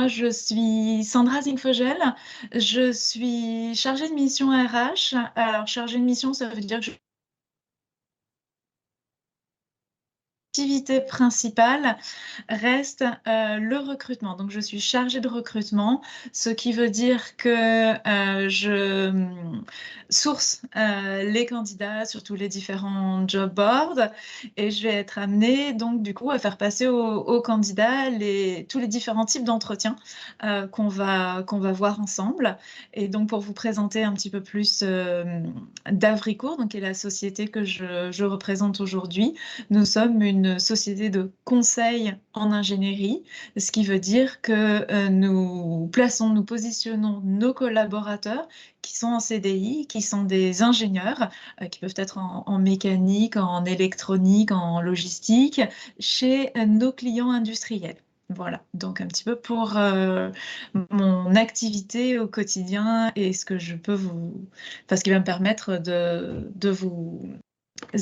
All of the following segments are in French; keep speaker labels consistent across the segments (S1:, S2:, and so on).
S1: moi, je suis Sandra Zingfogel. Je suis chargée de mission RH. Alors, chargée de mission, ça veut dire que l'activité principale reste le recrutement. Donc, je suis chargée de recrutement, ce qui veut dire que je source les candidats sur tous les différents job boards et je vais être amenée donc du coup à faire passer aux candidats tous les différents types d'entretiens qu'on va voir ensemble. Et donc, pour vous présenter un petit peu plus d'Avricourt, donc qui est la société que je représente aujourd'hui, nous sommes une société de conseil en ingénierie, ce qui veut dire que nous positionnons nos collaborateurs qui sont en CDI, qui sont des ingénieurs, qui peuvent être en mécanique, en électronique, en logistique, chez nos clients industriels. Voilà, donc un petit peu pour mon activité au quotidien et ce que je peux ce qui va me permettre de vous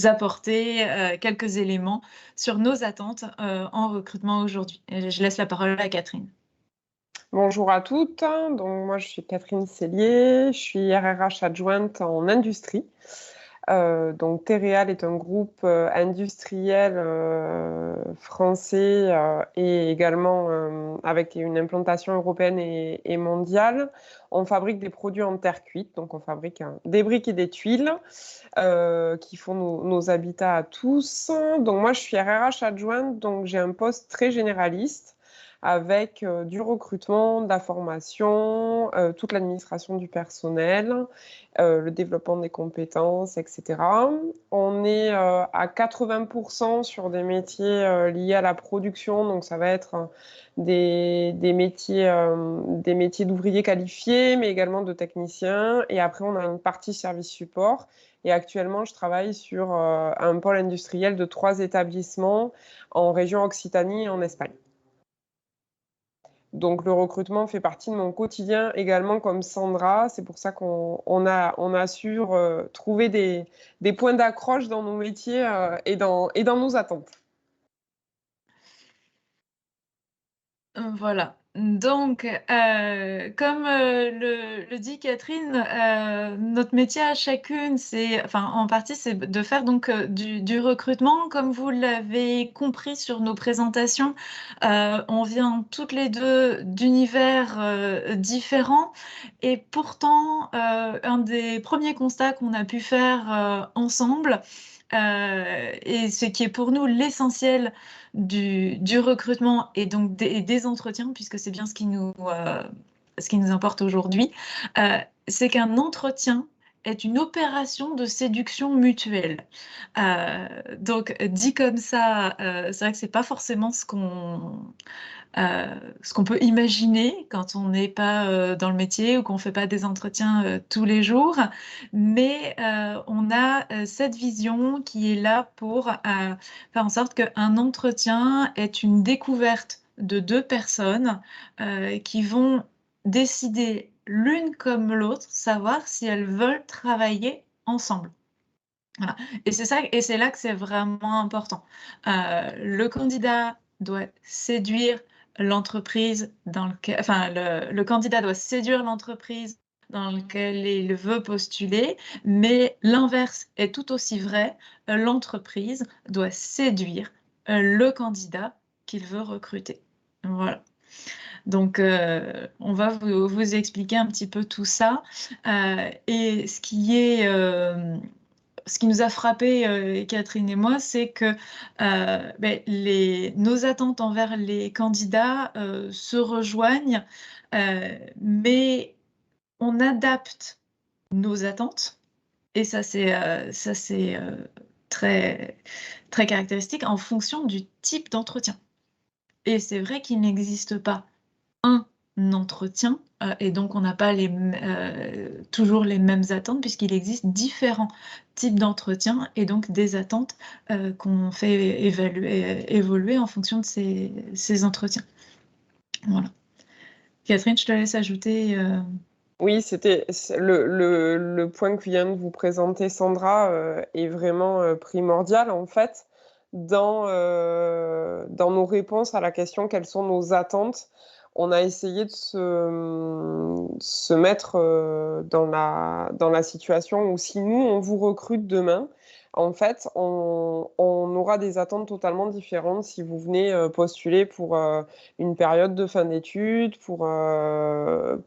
S1: apporter quelques éléments sur nos attentes en recrutement aujourd'hui. Et je laisse la parole à Catherine.
S2: Bonjour à toutes, donc moi je suis Catherine Cellier, je suis RRH adjointe en industrie. Donc Terreal est un groupe industriel français et également avec une implantation européenne et mondiale. On fabrique des produits en terre cuite, donc on fabrique des briques et des tuiles qui font nos habitats à tous. Donc moi je suis RRH adjointe, donc j'ai un poste très généraliste avec du recrutement, de la formation, toute l'administration du personnel, le développement des compétences, etc. On est à 80% sur des métiers liés à la production, donc ça va être des métiers d'ouvriers qualifiés, mais également de techniciens. Et après, on a une partie service support. Et actuellement, je travaille sur un pôle industriel de 3 établissements en région Occitanie et en Espagne. Donc le recrutement fait partie de mon quotidien également comme Sandra. C'est pour ça qu'on a su trouver des points d'accroche dans nos métiers et dans nos attentes.
S1: Voilà. Donc, comme le dit Catherine, notre métier à chacune, en partie, c'est de faire donc du recrutement. Comme vous l'avez compris sur nos présentations, on vient toutes les deux d'univers différents. Et pourtant, un des premiers constats qu'on a pu faire ensemble, et ce qui est pour nous l'essentiel du recrutement et donc des entretiens, puisque c'est bien ce qui nous importe aujourd'hui, c'est qu'un entretien est une opération de séduction mutuelle. Donc, dit comme ça, c'est vrai que c'est pas forcément ce qu'on peut imaginer quand on n'est pas dans le métier ou qu'on ne fait pas des entretiens tous les jours, mais on a cette vision qui est là pour faire en sorte qu'un entretien est une découverte de deux personnes qui vont décider l'une comme l'autre, savoir si elles veulent travailler ensemble. Voilà. Et c'est ça, et c'est là que c'est vraiment important. Le candidat doit séduire l'entreprise le candidat doit séduire l'entreprise dans laquelle il veut postuler, mais l'inverse est tout aussi vrai. L'entreprise doit séduire le candidat qu'il veut recruter. Voilà. Donc, on va vous expliquer un petit peu tout ça. Et ce qui nous a frappé, Catherine et moi, c'est que nos attentes envers les candidats se rejoignent, mais on adapte nos attentes, et ça c'est très, très caractéristique en fonction du type d'entretien. Et c'est vrai qu'il n'existe pas un entretien, et donc on n'a pas toujours les mêmes attentes, puisqu'il existe différents types d'entretiens et donc des attentes qu'on fait évoluer en fonction de ces entretiens. Voilà. Catherine, je te laisse ajouter.
S2: Oui, le point que vient de vous présenter Sandra est vraiment primordial en fait dans nos réponses à la question quelles sont nos attentes. on a essayé de se mettre dans la situation où si nous, on vous recrute demain, en fait, on aura des attentes totalement différentes si vous venez postuler pour une période de fin d'études, pour un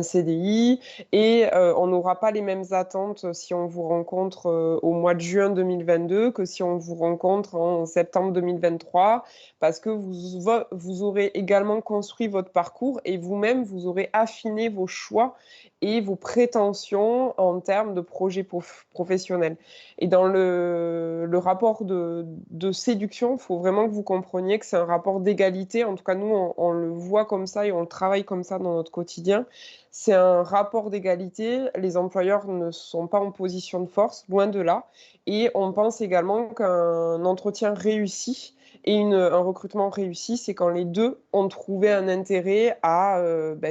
S2: CDI, et on n'aura pas les mêmes attentes si on vous rencontre au mois de juin 2022 que si on vous rencontre en septembre 2023, parce que vous aurez également construit votre parcours et vous-même, vous aurez affiné vos choix et vos prétentions en termes de projets professionnels. Et dans le rapport de séduction, il faut vraiment que vous compreniez que c'est un rapport d'égalité. En tout cas, nous, on le voit comme ça et on le travaille comme ça dans notre quotidien. C'est un rapport d'égalité. Les employeurs ne sont pas en position de force, loin de là. Et on pense également qu'un entretien réussi et un recrutement réussi, c'est quand les deux ont trouvé un intérêt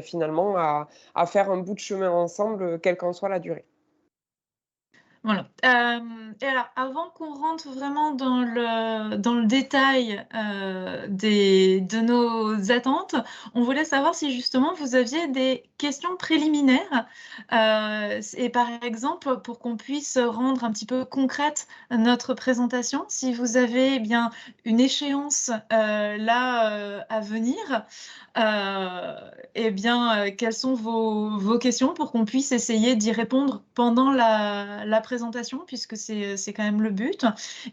S2: finalement à faire un bout de chemin ensemble, quelle qu'en soit la durée.
S1: Voilà. Et alors, avant qu'on rentre vraiment dans le détail, de nos attentes, on voulait savoir si justement vous aviez des questions préliminaires, et par exemple, pour qu'on puisse rendre un petit peu concrète notre présentation, si vous avez, eh bien, une échéance, là, à venir, eh bien, quelles sont vos questions pour qu'on puisse essayer d'y répondre pendant la présentation, puisque c'est quand même le but.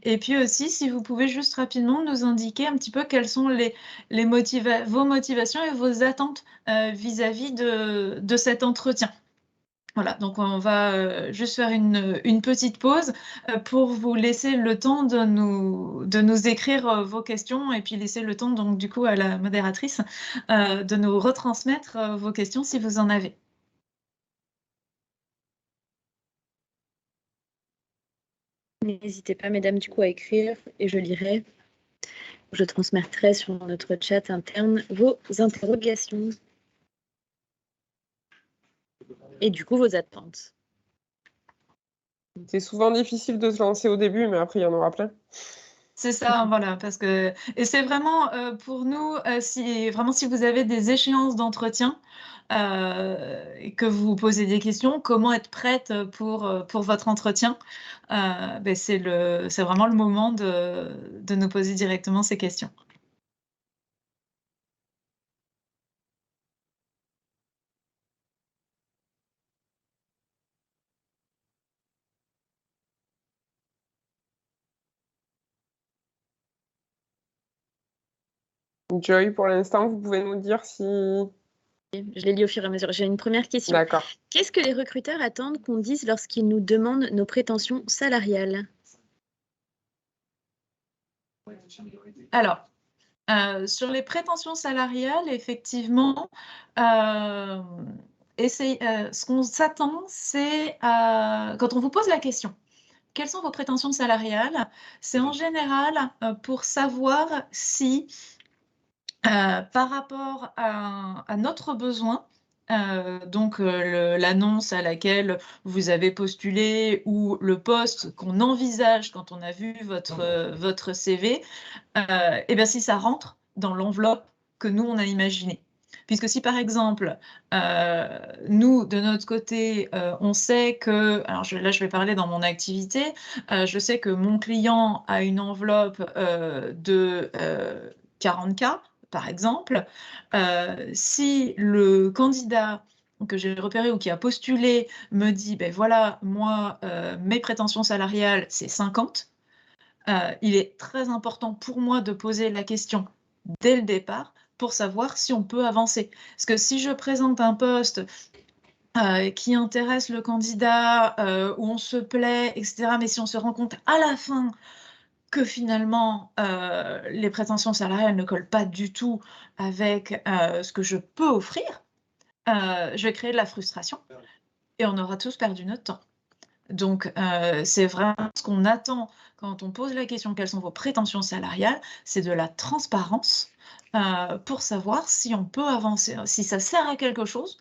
S1: Et puis aussi, si vous pouvez juste rapidement nous indiquer un petit peu quelles sont vos motivations et vos attentes vis-à-vis de cet entretien. Voilà, donc on va juste faire une petite pause pour vous laisser le temps de nous écrire vos questions et puis laisser le temps donc du coup à la modératrice de nous retransmettre vos questions si vous en avez.
S3: N'hésitez pas, mesdames, du coup, à écrire et je lirai. Je transmettrai sur notre chat interne vos interrogations et du coup vos attentes.
S2: C'est souvent difficile de se lancer au début, mais après, il y en aura plein.
S1: C'est ça, voilà, parce que et c'est vraiment pour nous, si vous avez des échéances d'entretien et que vous vous posez des questions, comment être prête pour votre entretien, c'est vraiment le moment de nous poser directement ces questions.
S2: Joy, pour l'instant, vous pouvez nous dire si...
S3: Je les lis au fur et à mesure. J'ai une première question.
S2: D'accord.
S3: Qu'est-ce que les recruteurs attendent qu'on dise lorsqu'ils nous demandent nos prétentions salariales?
S1: Alors, sur les prétentions salariales, effectivement, ce qu'on s'attend, c'est quand on vous pose la question: «Quelles sont vos prétentions salariales?» c'est en général, pour savoir si, par rapport à notre besoin, donc l'annonce à laquelle vous avez postulé ou le poste qu'on envisage quand on a vu votre CV, et bien si ça rentre dans l'enveloppe que nous, on a imaginée. Puisque si par exemple, nous, de notre côté, on sait que alors je vais parler dans mon activité, je sais que mon client a une enveloppe, de 40 K par exemple, si le candidat que j'ai repéré ou qui a postulé me dit: «Beh voilà, moi, mes prétentions salariales, c'est 50», il est très important pour moi de poser la question dès le départ pour savoir si on peut avancer. Parce que si je présente un poste, qui intéresse le candidat, où on se plaît et cetera, mais si on se rend compte à la fin que finalement, les prétentions salariales ne collent pas du tout avec, ce que je peux offrir, je vais créer de la frustration et on aura tous perdu notre temps. Donc, c'est vraiment ce qu'on attend quand on pose la question: «Quelles sont vos prétentions salariales?» c'est de la transparence, pour savoir si on peut avancer, si ça sert à quelque chose,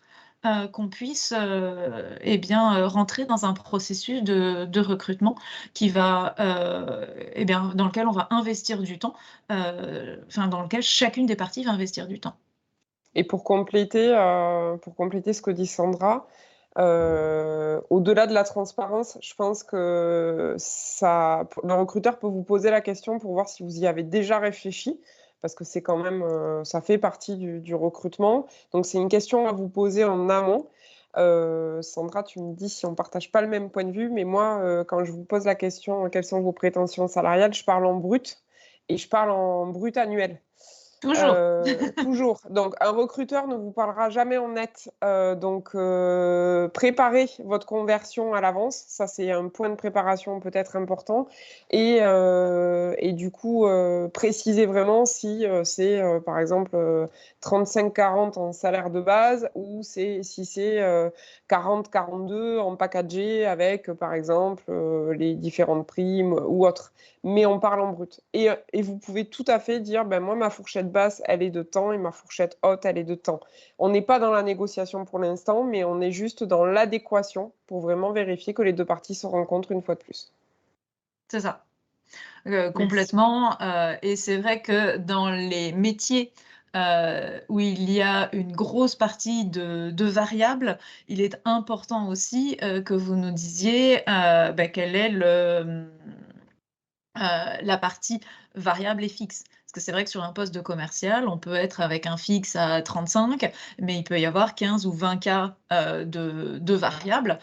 S1: qu'on puisse, rentrer dans un processus de recrutement qui va, dans lequel on va investir du temps, dans lequel chacune des parties va investir du temps.
S2: Et pour compléter ce que dit Sandra, au-delà de la transparence, je pense que le recruteur peut vous poser la question pour voir si vous y avez déjà réfléchi, parce que c'est quand même, ça fait partie du recrutement. Donc c'est une question à vous poser en amont. Sandra, tu me dis si on ne partage pas le même point de vue, mais moi, quand je vous pose la question, quelles sont vos prétentions salariales, je parle en brut et je parle en brut annuel.
S1: Toujours.
S2: Toujours. Donc, un recruteur ne vous parlera jamais en net. Donc, préparez votre conversion à l'avance. Ça, c'est un point de préparation peut-être important. Et du coup, précisez vraiment si c'est, par exemple, 35-40 en salaire de base ou si c'est 40-42 en packagé avec, par exemple, les différentes primes ou autres. Mais on parle en brut. Et vous pouvez tout à fait dire, ben moi, ma fourchette basse, elle est de temps, et ma fourchette haute, elle est de temps. On n'est pas dans la négociation pour l'instant, mais on est juste dans l'adéquation pour vraiment vérifier que les deux parties se rencontrent une fois de plus.
S1: C'est ça.
S3: Merci.
S1: Complètement. Et c'est vrai que dans les métiers où il y a une grosse partie de variables, il est important aussi que vous nous disiez quelle est la partie variable et fixe. Parce que c'est vrai que sur un poste de commercial, on peut être avec un fixe à 35, mais il peut y avoir 15 ou 20 cas de variables.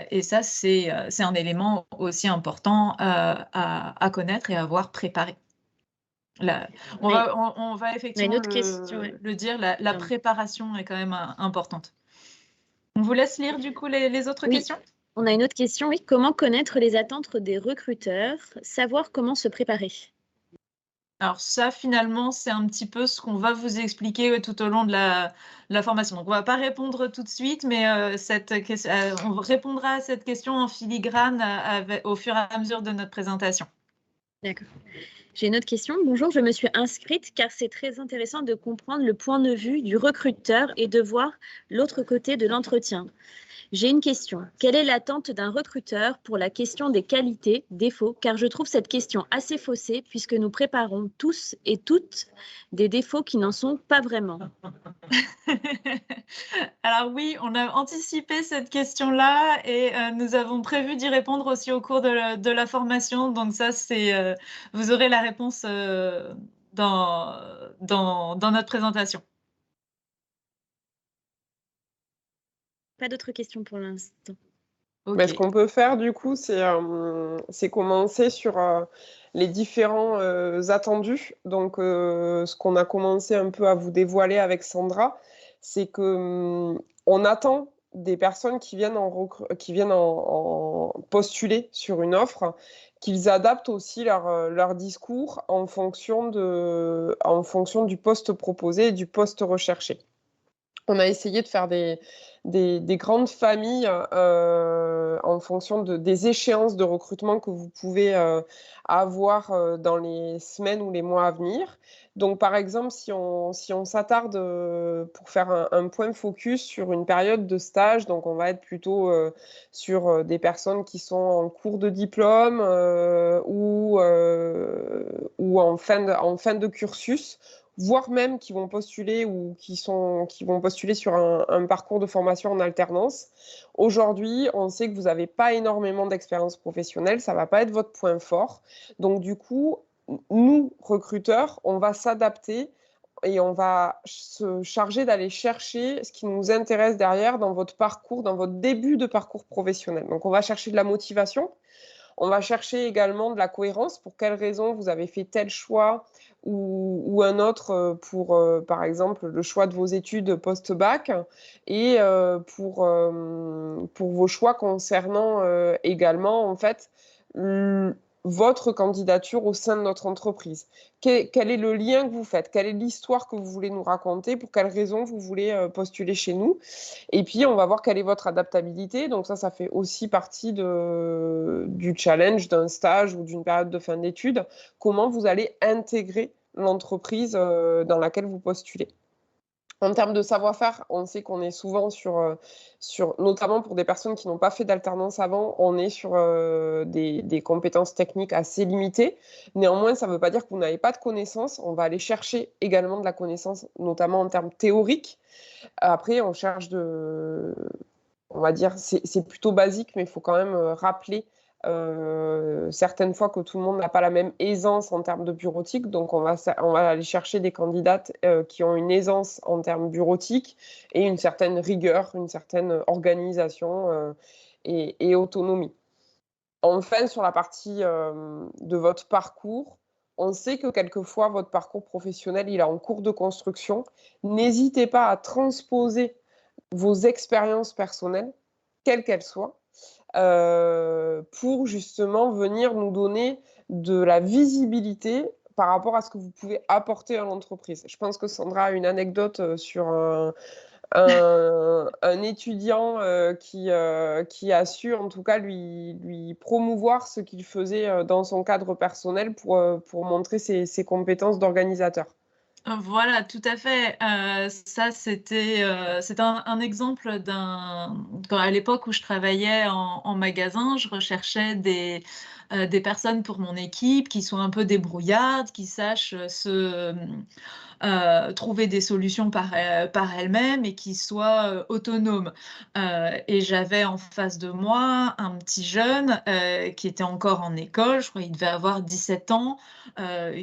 S1: Et ça, c'est un élément aussi important à connaître et à avoir préparé. On va effectivement
S3: une autre question, ouais.
S1: le dire, la préparation est quand même importante. On vous laisse lire du coup les autres
S3: Oui.
S1: questions?
S3: On a une autre question, oui. Comment connaître les attentes des recruteurs? Savoir comment se préparer?
S1: Alors ça, finalement, c'est un petit peu ce qu'on va vous expliquer tout au long de la formation. Donc, on va pas répondre tout de suite, mais on répondra à cette question en filigrane au fur et à mesure de notre présentation.
S3: D'accord. J'ai une autre question. Bonjour, je me suis inscrite car c'est très intéressant de comprendre le point de vue du recruteur et de voir l'autre côté de l'entretien. J'ai une question. Quelle est l'attente d'un recruteur pour la question des qualités, défauts? Car je trouve cette question assez faussée puisque nous préparons tous et toutes des défauts qui n'en sont pas vraiment.
S1: Alors oui, on a anticipé cette question-là et nous avons prévu d'y répondre aussi au cours de la formation. Donc ça, vous aurez la réponse dans notre présentation.
S3: Pas d'autres questions pour l'instant.
S2: Mais
S1: OK.
S2: ce qu'on peut faire, du coup, c'est commencer sur les différents attendus. Donc, ce qu'on a commencé un peu à vous dévoiler avec Sandra, c'est que on attend des personnes qui viennent en postuler sur une offre, qu'ils adaptent aussi leur discours en fonction du poste proposé et du poste recherché. On a essayé de faire des grandes familles en fonction des échéances de recrutement que vous pouvez avoir dans les semaines ou les mois à venir. Donc, par exemple, si on s'attarde pour faire un point focus sur une période de stage, donc on va être plutôt sur des personnes qui sont en cours de diplôme ou en fin de cursus, voire même qui vont postuler ou qui vont postuler sur un parcours de formation en alternance. Aujourd'hui, on sait que vous n'avez pas énormément d'expérience professionnelle, ça ne va pas être votre point fort. Donc du coup, nous, recruteurs, on va s'adapter et on va se charger d'aller chercher ce qui nous intéresse derrière dans votre parcours, dans votre début de parcours professionnel. Donc on va chercher de la motivation. On va chercher également de la cohérence. Pour quelles raisons vous avez fait tel choix ou un autre pour, par exemple, le choix de vos études post-bac et pour vos choix concernant également, en fait, votre candidature au sein de notre entreprise. Quel est le lien que vous faites? Quelle est l'histoire que vous voulez nous raconter? Pour quelles raisons vous voulez postuler chez nous? Et puis, on va voir quelle est votre adaptabilité. Donc ça fait aussi partie du challenge d'un stage ou d'une période de fin d'études. Comment vous allez intégrer l'entreprise dans laquelle vous postulez. En termes de savoir-faire, on sait qu'on est souvent notamment pour des personnes qui n'ont pas fait d'alternance avant, on est sur des compétences techniques assez limitées. Néanmoins, ça ne veut pas dire que vous n'avez pas de connaissances. On va aller chercher également de la connaissance, notamment en termes théoriques. Après, on va dire, c'est plutôt basique, mais il faut quand même rappeler certaines fois que tout le monde n'a pas la même aisance en termes de bureautique. Donc, on va aller chercher des candidates qui ont une aisance en termes bureautiques et une certaine rigueur, une certaine organisation et autonomie. Enfin, sur la partie de votre parcours, on sait que quelquefois, votre parcours professionnel, il est en cours de construction. N'hésitez pas à transposer vos expériences personnelles, quelles qu'elles soient, pour justement venir nous donner de la visibilité par rapport à ce que vous pouvez apporter à l'entreprise. Je pense que Sandra a une anecdote sur un étudiant qui a su en tout cas lui promouvoir ce qu'il faisait dans son cadre personnel pour montrer ses compétences d'organisateur.
S1: Voilà, tout à fait. Ça, c'était un exemple à l'époque où je travaillais en magasin, je recherchais des personnes pour mon équipe qui soient un peu débrouillardes, qui sachent trouver des solutions par elles-mêmes et qui soient autonomes. Et j'avais en face de moi un petit jeune qui était encore en école, je crois qu'il devait avoir 17 ans,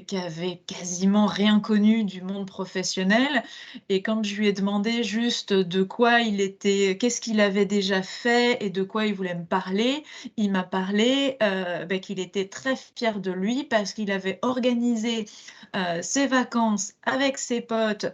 S1: qui avait quasiment rien connu du monde professionnel. Et quand je lui ai demandé juste de quoi il était, qu'est-ce qu'il avait déjà fait et de quoi il voulait me parler, il m'a parlé qu'il était très fier de lui parce qu'il avait organisé ses vacances avec ses potes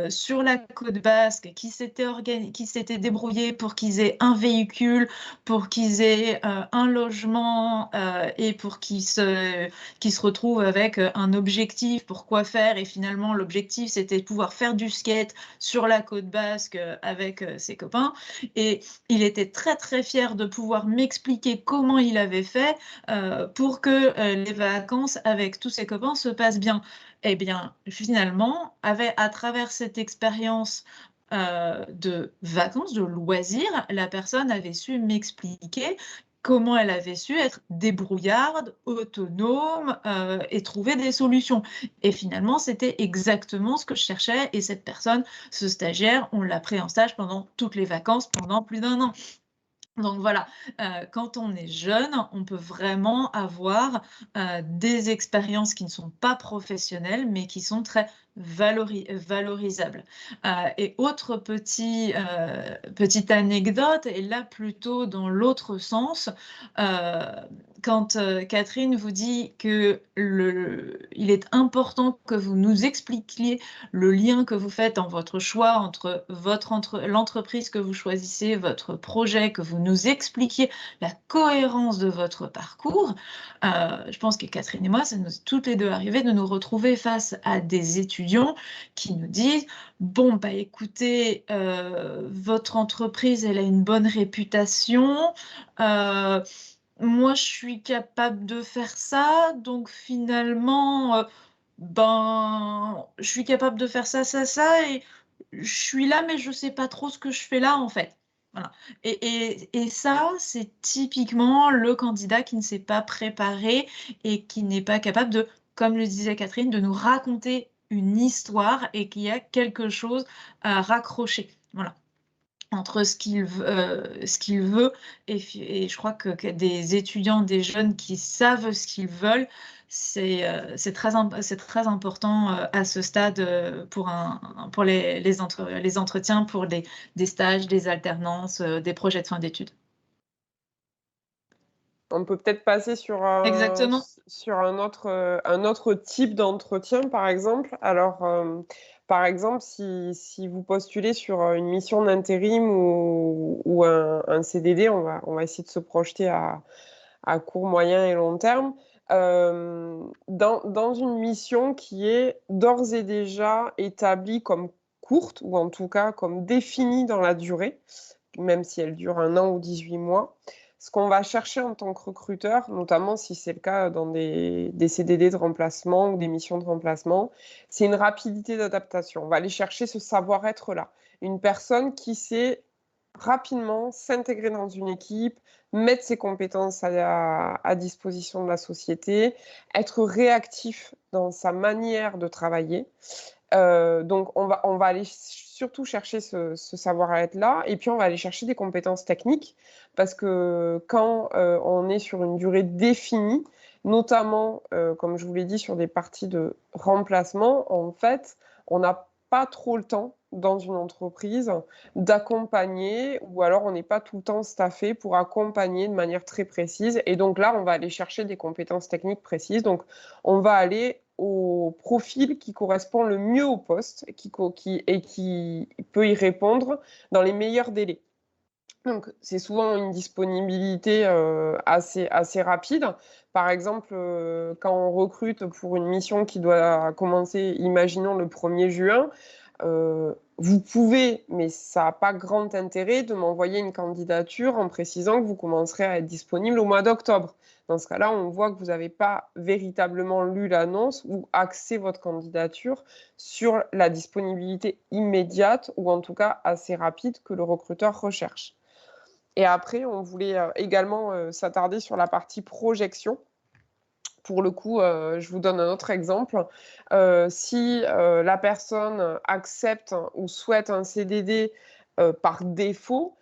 S1: sur la côte basque, qui s'étaient débrouillés pour qu'ils aient un véhicule, pour qu'ils aient un logement et pour qu'ils se retrouvent avec un objectif pour quoi faire. Et finalement, l'objectif, c'était de pouvoir faire du skate sur la côte basque avec ses copains. Et il était très, très fier de pouvoir m'expliquer comment il avait fait pour que les vacances avec tous ses copains se passent bien. Eh bien, finalement, à travers cette expérience de vacances, de loisirs, la personne avait su m'expliquer comment elle avait su être débrouillarde, autonome et trouver des solutions. Et finalement, c'était exactement ce que je cherchais. Et cette personne, ce stagiaire, on l'a pris en stage pendant toutes les vacances, pendant plus d'1 an. Donc voilà, quand on est jeune, on peut vraiment avoir des expériences qui ne sont pas professionnelles, mais qui sont très valorisables. Et autre petite anecdote, et là plutôt dans l'autre sens, quand Catherine vous dit que il est important que vous nous expliquiez le lien que vous faites dans votre choix entre l'entreprise que vous choisissez, votre projet, que vous nous expliquiez la cohérence de votre parcours. Je pense que Catherine et moi, ça nous est toutes les deux arrivé de nous retrouver face à des étudiants qui nous disent « Bon, bah écoutez, votre entreprise, elle a une bonne réputation. Moi, je suis capable de faire ça, donc finalement, je suis capable de faire ça, ça, ça, et je suis là, mais je sais pas trop ce que je fais là, en fait. » Voilà. Et ça, c'est typiquement le candidat qui ne s'est pas préparé et qui n'est pas capable de, comme le disait Catherine, de nous raconter une histoire et qui a quelque chose à raccrocher. Voilà. Entre ce qu'il veut et je crois que des étudiants, des jeunes qui savent ce qu'ils veulent, c'est très important à ce stade pour les entretiens, pour des stages, des alternances, des projets de fin d'études.
S2: On peut peut-être passer sur
S1: Exactement.
S2: un autre type d'entretien, par exemple. Alors, par exemple, si vous postulez sur une mission d'intérim ou un CDD, on va essayer de se projeter à court, moyen et long terme. Dans une mission qui est d'ores et déjà établie comme courte, ou en tout cas comme définie dans la durée, même si elle dure 1 an ou 18 mois, ce qu'on va chercher en tant que recruteur, notamment si c'est le cas dans des CDD de remplacement ou des missions de remplacement, c'est une rapidité d'adaptation. On va aller chercher ce savoir-être-là. Une personne qui sait rapidement s'intégrer dans une équipe, mettre ses compétences à disposition de la société, être réactif dans sa manière de travailler. Donc, on va aller surtout chercher ce savoir-être-là, et puis on va aller chercher des compétences techniques, parce que quand on est sur une durée définie, notamment, comme je vous l'ai dit, sur des parties de remplacement, en fait, on n'a pas trop le temps dans une entreprise d'accompagner, ou alors on n'est pas tout le temps staffé pour accompagner de manière très précise. Et donc là, on va aller chercher des compétences techniques précises. Donc, on va aller au profil qui correspond le mieux au poste et qui peut y répondre dans les meilleurs délais. Donc, c'est souvent une disponibilité assez rapide. Par exemple, quand on recrute pour une mission qui doit commencer, imaginons, le 1er juin, vous pouvez, mais ça n'a pas grand intérêt, de m'envoyer une candidature en précisant que vous commencerez à être disponible au mois d'octobre. Dans ce cas-là, on voit que vous n'avez pas véritablement lu l'annonce ou axé votre candidature sur la disponibilité immédiate, ou en tout cas assez rapide, que le recruteur recherche. Et après, on voulait également s'attarder sur la partie projection. Pour le coup, je vous donne un autre exemple. Si la personne accepte ou souhaite un CDD par défaut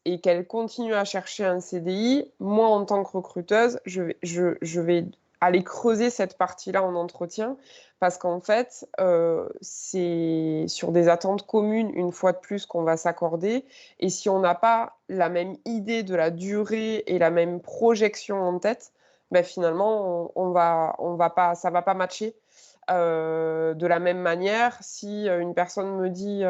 S2: et qu'elle continue à chercher un CDI, moi, en tant que recruteuse, je vais aller creuser cette partie-là en entretien, parce qu'en fait, c'est sur des attentes communes, une fois de plus, qu'on va s'accorder. Et si on n'a pas la même idée de la durée et la même projection en tête, ben finalement, ça va pas matcher. De la même manière, si une personne me dit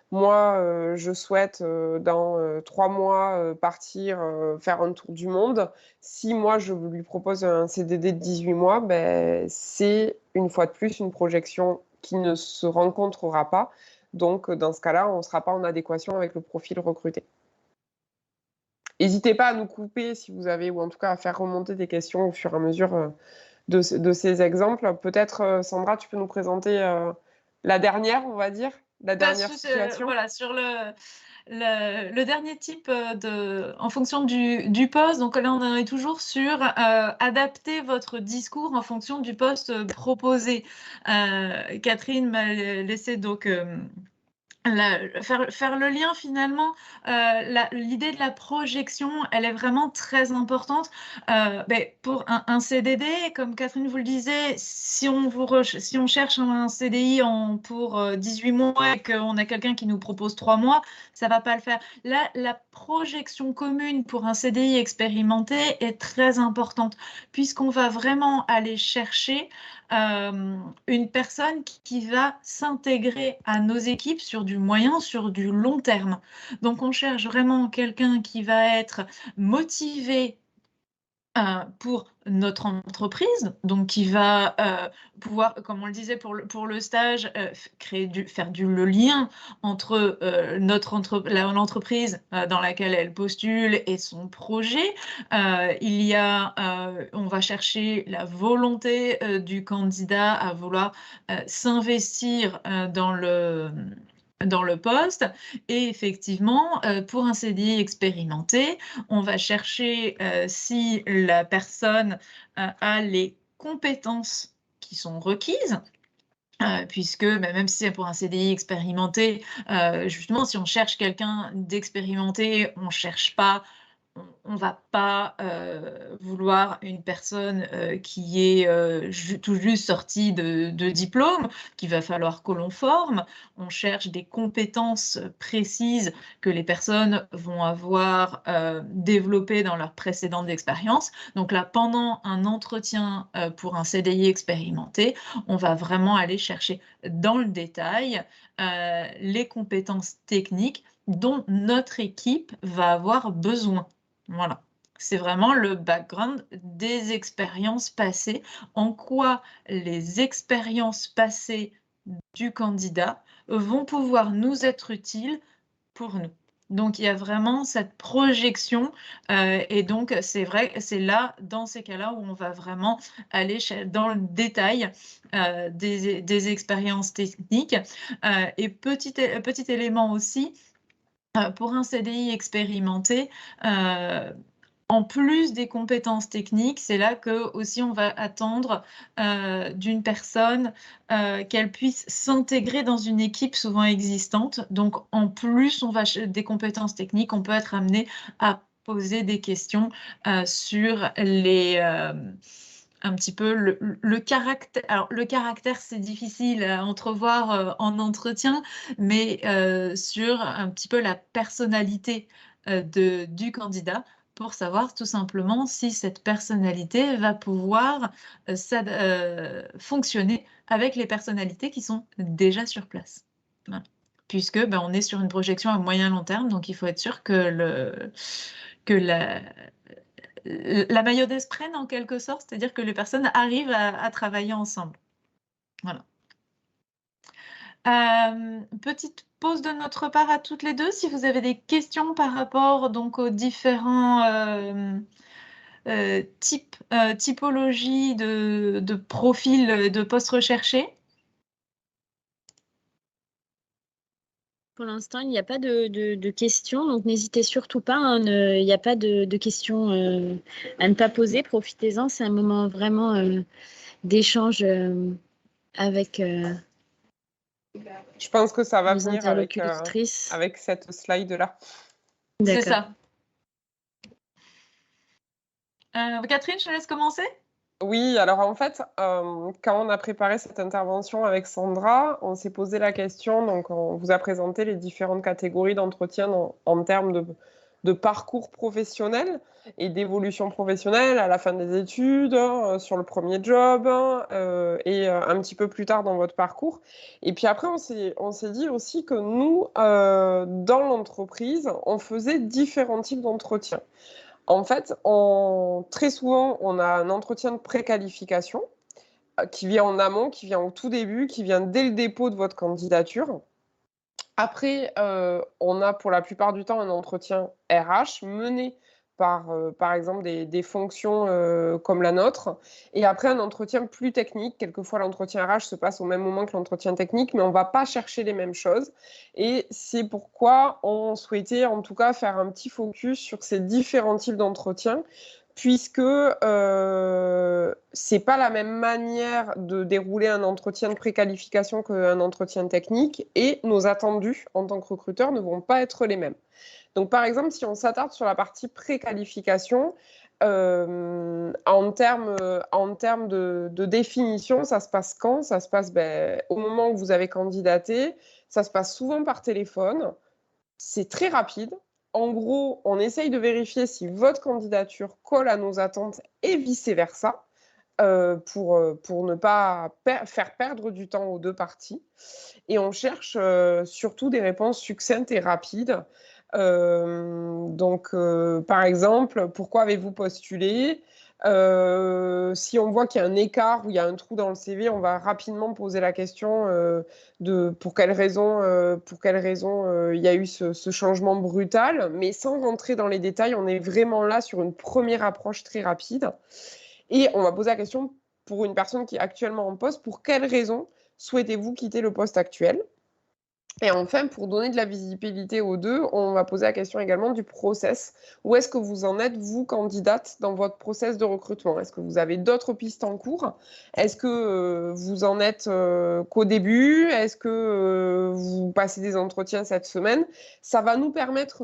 S2: moi, je souhaite dans 3 mois partir faire un tour du monde, si moi je lui propose un CDD de 18 mois, ben, c'est une fois de plus une projection qui ne se rencontrera pas. Donc, dans ce cas-là, on ne sera pas en adéquation avec le profil recruté. N'hésitez pas à nous couper si vous avez, ou en tout cas à faire remonter des questions au fur et à mesure de ces exemples. Peut-être, Sandra, tu peux nous présenter la dernière, on va dire, la dernière situation.
S1: Voilà, sur le dernier type en fonction du poste. Donc là, on en est toujours sur adapter votre discours en fonction du poste proposé. Catherine m'a laissé donc faire le lien finalement. L'idée de la projection, elle est vraiment très importante. Pour un CDD, comme Catherine vous le disait, si on cherche un CDI pour 18 mois et qu'on a quelqu'un qui nous propose 3 mois, ça va pas le faire. Là, la projection commune pour un CDI expérimenté est très importante, puisqu'on va vraiment aller chercher une personne qui va s'intégrer à nos équipes sur du moyen, sur du long terme. Donc, on cherche vraiment quelqu'un qui va être motivé pour notre entreprise, donc qui va pouvoir, comme on le disait pour le stage, faire le lien entre l'entreprise dans laquelle elle postule et son projet. On va chercher la volonté du candidat à vouloir s'investir dans le poste. Et effectivement, pour un CDI expérimenté, on va chercher si la personne a les compétences qui sont requises. Puisque même si c'est pour un CDI expérimenté, justement, si on cherche quelqu'un d'expérimenté, on cherche pas, on va pas vouloir une personne qui est tout juste sortie de diplôme, qu'il va falloir que l'on forme. On cherche des compétences précises que les personnes vont avoir développées dans leur précédente expérience. Donc là, pendant un entretien pour un CDI expérimenté, on va vraiment aller chercher dans le détail les compétences techniques dont notre équipe va avoir besoin. Voilà, c'est vraiment le background des expériences passées, en quoi les expériences passées du candidat vont pouvoir nous être utiles pour nous. Donc, il y a vraiment cette projection et donc c'est vrai, c'est là, dans ces cas-là, où on va vraiment aller dans le détail des expériences techniques. Et petit élément aussi, pour un CDI expérimenté, en plus des compétences techniques, c'est là que aussi on va attendre d'une personne qu'elle puisse s'intégrer dans une équipe souvent existante. Donc, en plus des compétences techniques, on peut être amené à poser des questions sur un petit peu le caractère. Alors, le caractère, c'est difficile à entrevoir en entretien, mais sur un petit peu la personnalité du candidat, pour savoir tout simplement si cette personnalité va pouvoir fonctionner avec les personnalités qui sont déjà sur place. Voilà. Puisque on est sur une projection à moyen long terme, donc il faut être sûr que la mayonnaise prenne en quelque sorte, c'est-à-dire que les personnes arrivent à travailler ensemble. Voilà. Petite pause de notre part à toutes les deux, si vous avez des questions par rapport donc aux différents typologies de profils de postes recherchés.
S3: Pour l'instant, il n'y a pas de questions, donc n'hésitez surtout pas. Hein, il n'y a pas de questions à ne pas poser. Profitez-en, c'est un moment vraiment d'échange avec
S2: Je pense que ça va
S3: nos
S2: venir
S3: interlocutrices.
S2: avec cette slide-là.
S1: C'est
S3: D'accord.
S1: ça. Catherine, je te laisse commencer.
S2: Oui, alors en fait, quand on a préparé cette intervention avec Sandra, on s'est posé la question, donc on vous a présenté les différentes catégories d'entretien en termes de parcours professionnel et d'évolution professionnelle à la fin des études, sur le premier job et un petit peu plus tard dans votre parcours. Et puis après, on s'est dit aussi que nous, dans l'entreprise, on faisait différents types d'entretiens. En fait, très souvent, on a un entretien de préqualification qui vient en amont, qui vient au tout début, qui vient dès le dépôt de votre candidature. Après, on a pour la plupart du temps un entretien RH mené par exemple, des fonctions comme la nôtre. Et après, un entretien plus technique. Quelquefois, l'entretien RH se passe au même moment que l'entretien technique, mais on ne va pas chercher les mêmes choses. Et c'est pourquoi on souhaitait, en tout cas, faire un petit focus sur ces différents types d'entretiens, puisque c'est pas la même manière de dérouler un entretien de préqualification qu'un entretien technique, et nos attendus en tant que recruteur ne vont pas être les mêmes. Donc, par exemple, si on s'attarde sur la partie préqualification, en termes de définition, ça se passe quand? Ça se passe au moment où vous avez candidaté. Ça se passe souvent par téléphone. C'est très rapide. En gros, on essaye de vérifier si votre candidature colle à nos attentes et vice-versa, pour ne pas faire perdre du temps aux deux parties. Et on cherche surtout des réponses succinctes et rapides. Donc, par exemple, pourquoi avez-vous postulé? Si on voit qu'il y a un écart ou il y a un trou dans le CV, on va rapidement poser la question de pour quelle raison il y a eu ce changement brutal. Mais sans rentrer dans les détails, on est vraiment là sur une première approche très rapide. Et on va poser la question pour une personne qui est actuellement en poste, pour quelle raison souhaitez-vous quitter le poste actuel? Et enfin, pour donner de la visibilité aux deux, on va poser la question également du process. Où est-ce que vous en êtes, vous, candidate, dans votre process de recrutement? Est-ce que vous avez d'autres pistes en cours? Est-ce que vous en êtes qu'au début? Est-ce que vous passez des entretiens cette semaine? Ça va nous permettre,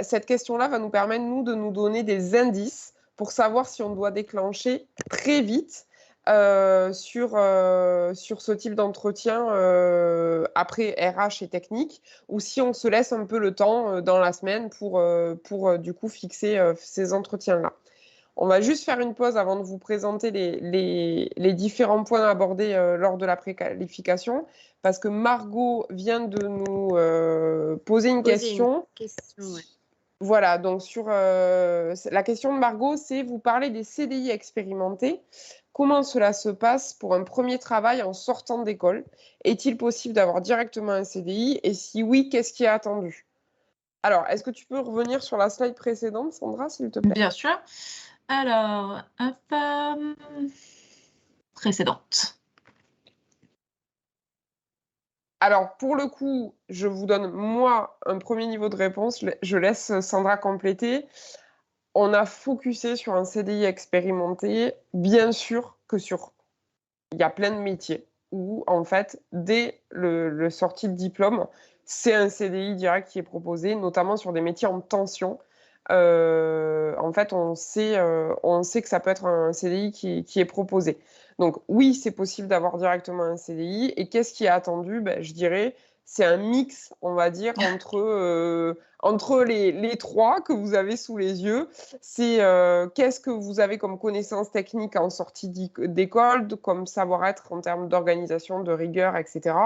S2: cette question-là va nous permettre, nous, de nous donner des indices pour savoir si on doit déclencher très vite sur ce type d'entretien après RH et technique, ou si on se laisse un peu le temps dans la semaine pour du coup fixer ces entretiens-là. On va juste faire une pause avant de vous présenter les différents points abordés lors de la préqualification, parce que Margot vient de nous poser une question.
S3: Ouais.
S2: Voilà, donc sur la question de Margot, c'est vous parlez des CDI expérimentés. Comment cela se passe pour un premier travail en sortant d'école? Est-il possible d'avoir directement un CDI? Et si oui, qu'est-ce qui est attendu? Alors, est-ce que tu peux revenir sur la slide précédente, Sandra, s'il te plaît?
S1: Bien sûr. Alors, hop, précédente.
S2: Alors, pour le coup, je vous donne, moi, un premier niveau de réponse. Je laisse Sandra compléter. On a focusé sur un CDI expérimenté, bien sûr que il y a plein de métiers où, en fait, dès le sortie de diplôme, c'est un CDI direct qui est proposé, notamment sur des métiers en tension. En fait, on sait que ça peut être un CDI qui est proposé. Donc oui, c'est possible d'avoir directement un CDI. Et qu'est-ce qui est attendu? Je dirais, c'est un mix, on va dire, entre les trois que vous avez sous les yeux. C'est qu'est-ce que vous avez comme connaissances techniques en sortie d'école, comme savoir-être en termes d'organisation, de rigueur, etc.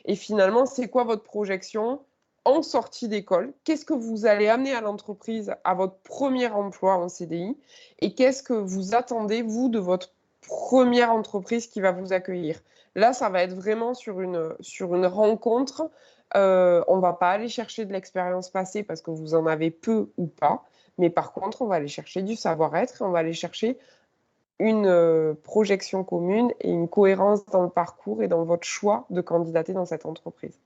S2: Et finalement, c'est quoi votre projection en sortie d'école? Qu'est-ce que vous allez amener à l'entreprise à votre premier emploi en CDI? Et qu'est-ce que vous attendez, vous, de votre première entreprise qui va vous accueillir? Là, ça va être vraiment sur une rencontre. On ne va pas aller chercher de l'expérience passée parce que vous en avez peu ou pas. Mais par contre, on va aller chercher du savoir-être et on va aller chercher une projection commune et une cohérence dans le parcours et dans votre choix de candidater dans cette entreprise.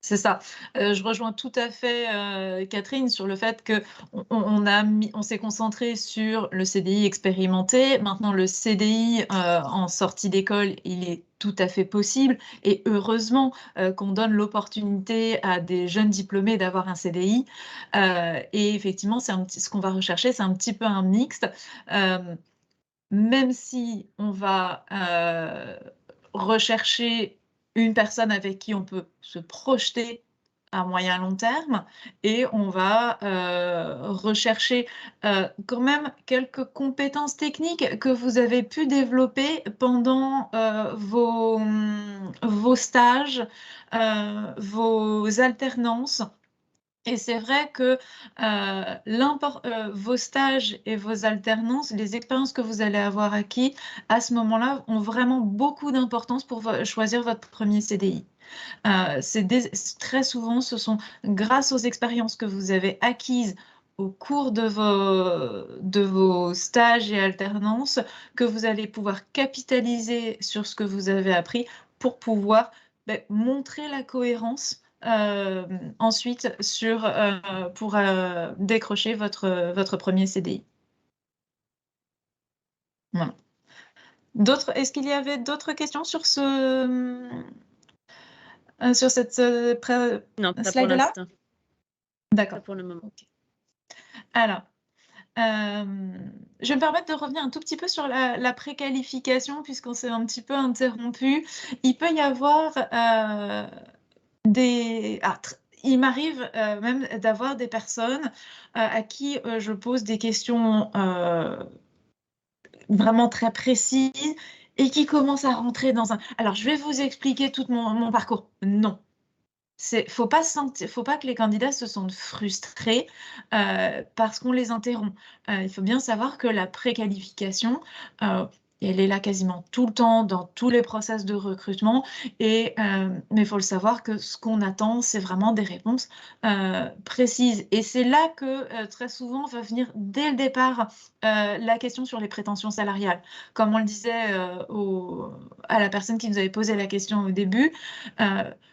S1: C'est ça. Je rejoins tout à fait, Catherine, sur le fait qu'on s'est concentré sur le CDI expérimenté. Maintenant, le CDI, en sortie d'école, il est tout à fait possible et heureusement, qu'on donne l'opportunité à des jeunes diplômés d'avoir un CDI. Et effectivement, ce qu'on va rechercher, c'est un petit peu un mixte. Même si on va, rechercher une personne avec qui on peut se projeter à moyen long terme et on va, rechercher, quand même quelques compétences techniques que vous avez pu développer pendant, vos stages, vos alternances. Et c'est vrai que, vos stages et vos alternances, les expériences que vous allez avoir acquis à ce moment-là ont vraiment beaucoup d'importance pour choisir votre premier CDI. Très souvent, ce sont grâce aux expériences que vous avez acquises au cours de vos stages et alternances que vous allez pouvoir capitaliser sur ce que vous avez appris pour pouvoir, montrer la cohérence, ensuite pour, décrocher votre premier CDI. Voilà. Est-ce qu'il y avait d'autres questions sur cette
S3: Non, pas pour
S1: slide-là?
S3: l'instant.
S1: D'accord.
S3: Pas pour le moment.
S1: Okay. Alors, je vais me permettre de revenir un tout petit peu sur la préqualification puisqu'on s'est un petit peu interrompu. Il peut y avoir il m'arrive même d'avoir des personnes à qui je pose des questions vraiment très précises et qui commencent à rentrer dans un... Alors, je vais vous expliquer tout mon parcours. Non. Faut pas que les candidats se sentent frustrés parce qu'on les interrompt. Il faut bien savoir que la préqualification, elle est là quasiment tout le temps dans tous les process de recrutement mais il faut le savoir que ce qu'on attend, c'est vraiment des réponses précises. Et c'est là que très souvent va venir dès le départ la question sur les prétentions salariales. Comme on le disait à la personne qui nous avait posé la question au début,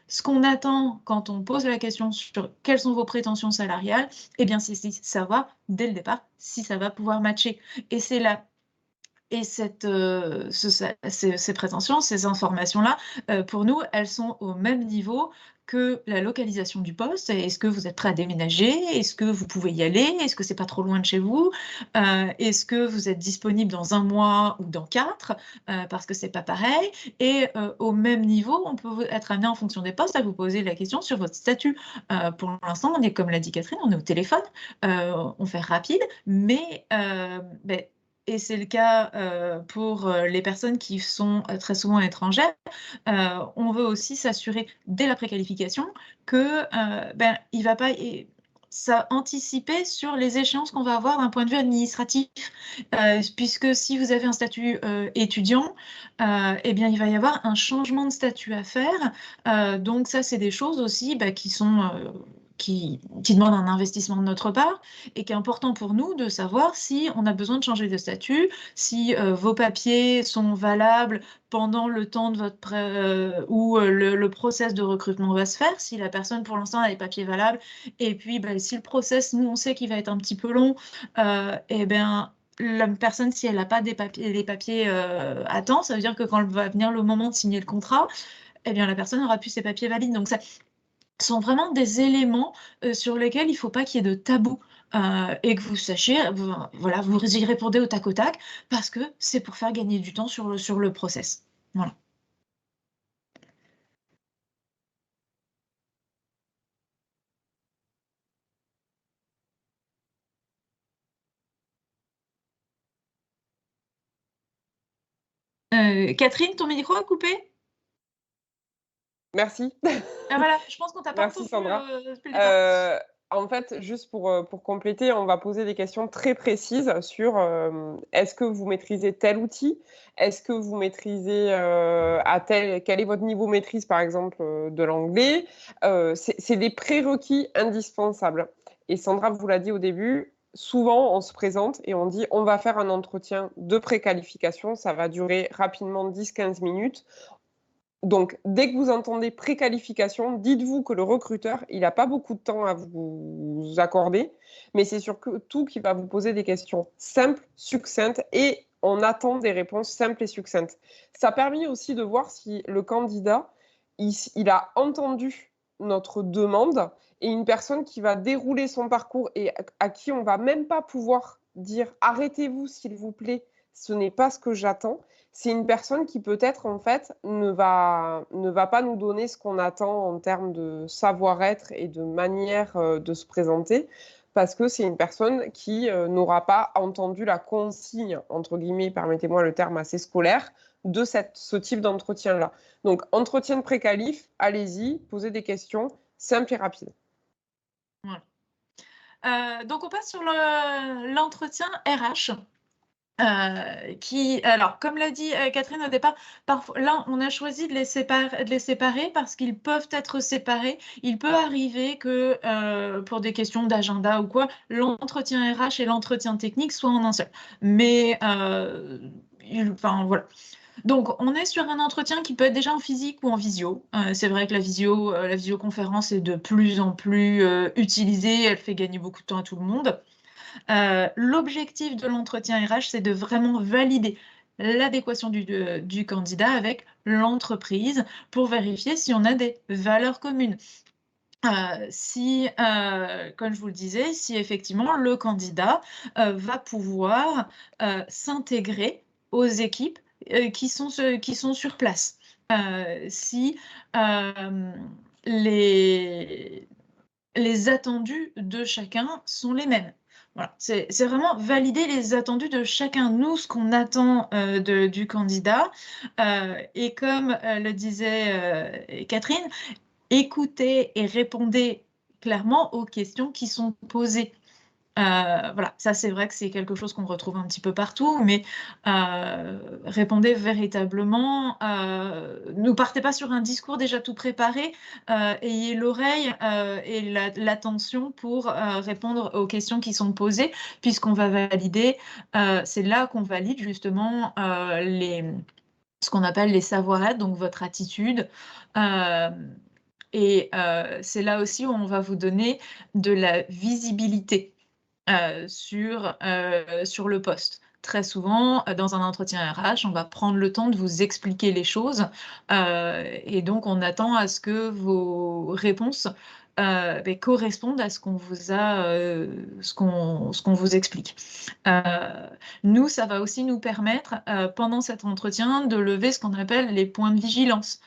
S1: ce qu'on attend quand on pose la question sur quelles sont vos prétentions salariales, eh bien, c'est savoir dès le départ si ça va pouvoir matcher. Et c'est là. Et ces prétentions, ces informations-là, pour nous, elles sont au même niveau que la localisation du poste. Est-ce que vous êtes prêt à déménager? Est-ce que vous pouvez y aller? Est-ce que c'est pas trop loin de chez vous? Est-ce que vous êtes disponible dans 1 mois ou dans 4? Parce que c'est pas pareil. Et au même niveau, on peut être amené en fonction des postes à vous poser la question sur votre statut. Pour l'instant, on est, comme l'a dit Catherine, on est au téléphone, on fait rapide, mais et c'est le cas pour les personnes qui sont très souvent étrangères. On veut aussi s'assurer dès la préqualification que il va pas ça anticiper sur les échéances qu'on va avoir d'un point de vue administratif, puisque si vous avez un statut étudiant, eh bien il va y avoir un changement de statut à faire. Donc ça, c'est des choses aussi qui sont qui demande un investissement de notre part et qui est important pour nous de savoir si on a besoin de changer de statut, si vos papiers sont valables pendant le temps de où le process de recrutement va se faire, si la personne pour l'instant a les papiers valables, et puis si le process, nous on sait qu'il va être un petit peu long, et bien la personne, si elle n'a pas les papiers à temps, ça veut dire que quand va venir le moment de signer le contrat, eh bien la personne n'aura plus ses papiers valides. Donc ça sont vraiment des éléments sur lesquels il ne faut pas qu'il y ait de tabou et que vous sachiez, voilà, vous y répondez au tac au tac parce que c'est pour faire gagner du temps sur le process. Voilà. Catherine, ton micro a coupé?
S2: Merci.
S1: Ah voilà, je pense qu'on t'a pas
S2: Merci
S1: entendu
S2: Sandra.
S1: depuis le départ.
S2: En fait, juste pour compléter, on va poser des questions très précises sur est-ce que vous maîtrisez tel outil? Est-ce que vous maîtrisez quel est votre niveau maîtrise, par exemple, de l'anglais? C'est des prérequis indispensables. Et Sandra vous l'a dit au début, souvent on se présente et on dit on va faire un entretien de préqualification, ça va durer rapidement 10-15 minutes. Donc, dès que vous entendez préqualification, dites-vous que le recruteur, il n'a pas beaucoup de temps à vous accorder, mais c'est surtout qu'il va vous poser des questions simples, succinctes, et on attend des réponses simples et succinctes. Ça permet aussi de voir si le candidat, il a entendu notre demande, et une personne qui va dérouler son parcours et à qui on va même pas pouvoir dire « arrêtez-vous s'il vous plaît, ce n'est pas ce que j'attends », c'est une personne qui peut-être en fait ne va pas nous donner ce qu'on attend en termes de savoir-être et de manière de se présenter, parce que c'est une personne qui n'aura pas entendu la consigne, entre guillemets, permettez-moi le terme assez scolaire, de ce type d'entretien-là. Donc, entretien de préqualif, allez-y, posez des questions simples et rapides.
S1: Voilà. Donc, on passe sur l'entretien RH. Alors, comme l'a dit Catherine au départ, là, on a choisi de les séparer parce qu'ils peuvent être séparés. Il peut arriver que, pour des questions d'agenda ou quoi, l'entretien RH et l'entretien technique soient en un seul. Mais, enfin, voilà. Donc, on est sur un entretien qui peut être déjà en physique ou en visio. C'est vrai que la visioconférence est de plus en plus utilisée. Elle fait gagner beaucoup de temps à tout le monde. L'objectif de l'entretien RH, c'est de vraiment valider l'adéquation du candidat avec l'entreprise pour vérifier si on a des valeurs communes. Comme je vous le disais, si effectivement le candidat va pouvoir s'intégrer aux équipes qui sont sur place. Si les attendus de chacun sont les mêmes. Voilà, c'est vraiment valider les attendus de chacun, nous, ce qu'on attend du candidat. Et comme le disait Catherine, écoutez et répondez clairement aux questions qui sont posées. Voilà, ça c'est vrai que c'est quelque chose qu'on retrouve un petit peu partout, mais répondez véritablement, ne partez pas sur un discours déjà tout préparé, ayez l'oreille et l'attention pour répondre aux questions qui sont posées, puisqu'on va valider, c'est là qu'on valide justement ce qu'on appelle les savoir-être, donc votre attitude. Et c'est là aussi où on va vous donner de la visibilité sur le poste. Très souvent, dans un entretien RH, on va prendre le temps de vous expliquer les choses et donc on attend à ce que vos réponses correspondent à ce qu'on vous a, ce qu'on vous explique. Nous, ça va aussi nous permettre, pendant cet entretien, de lever ce qu'on appelle les points de vigilance.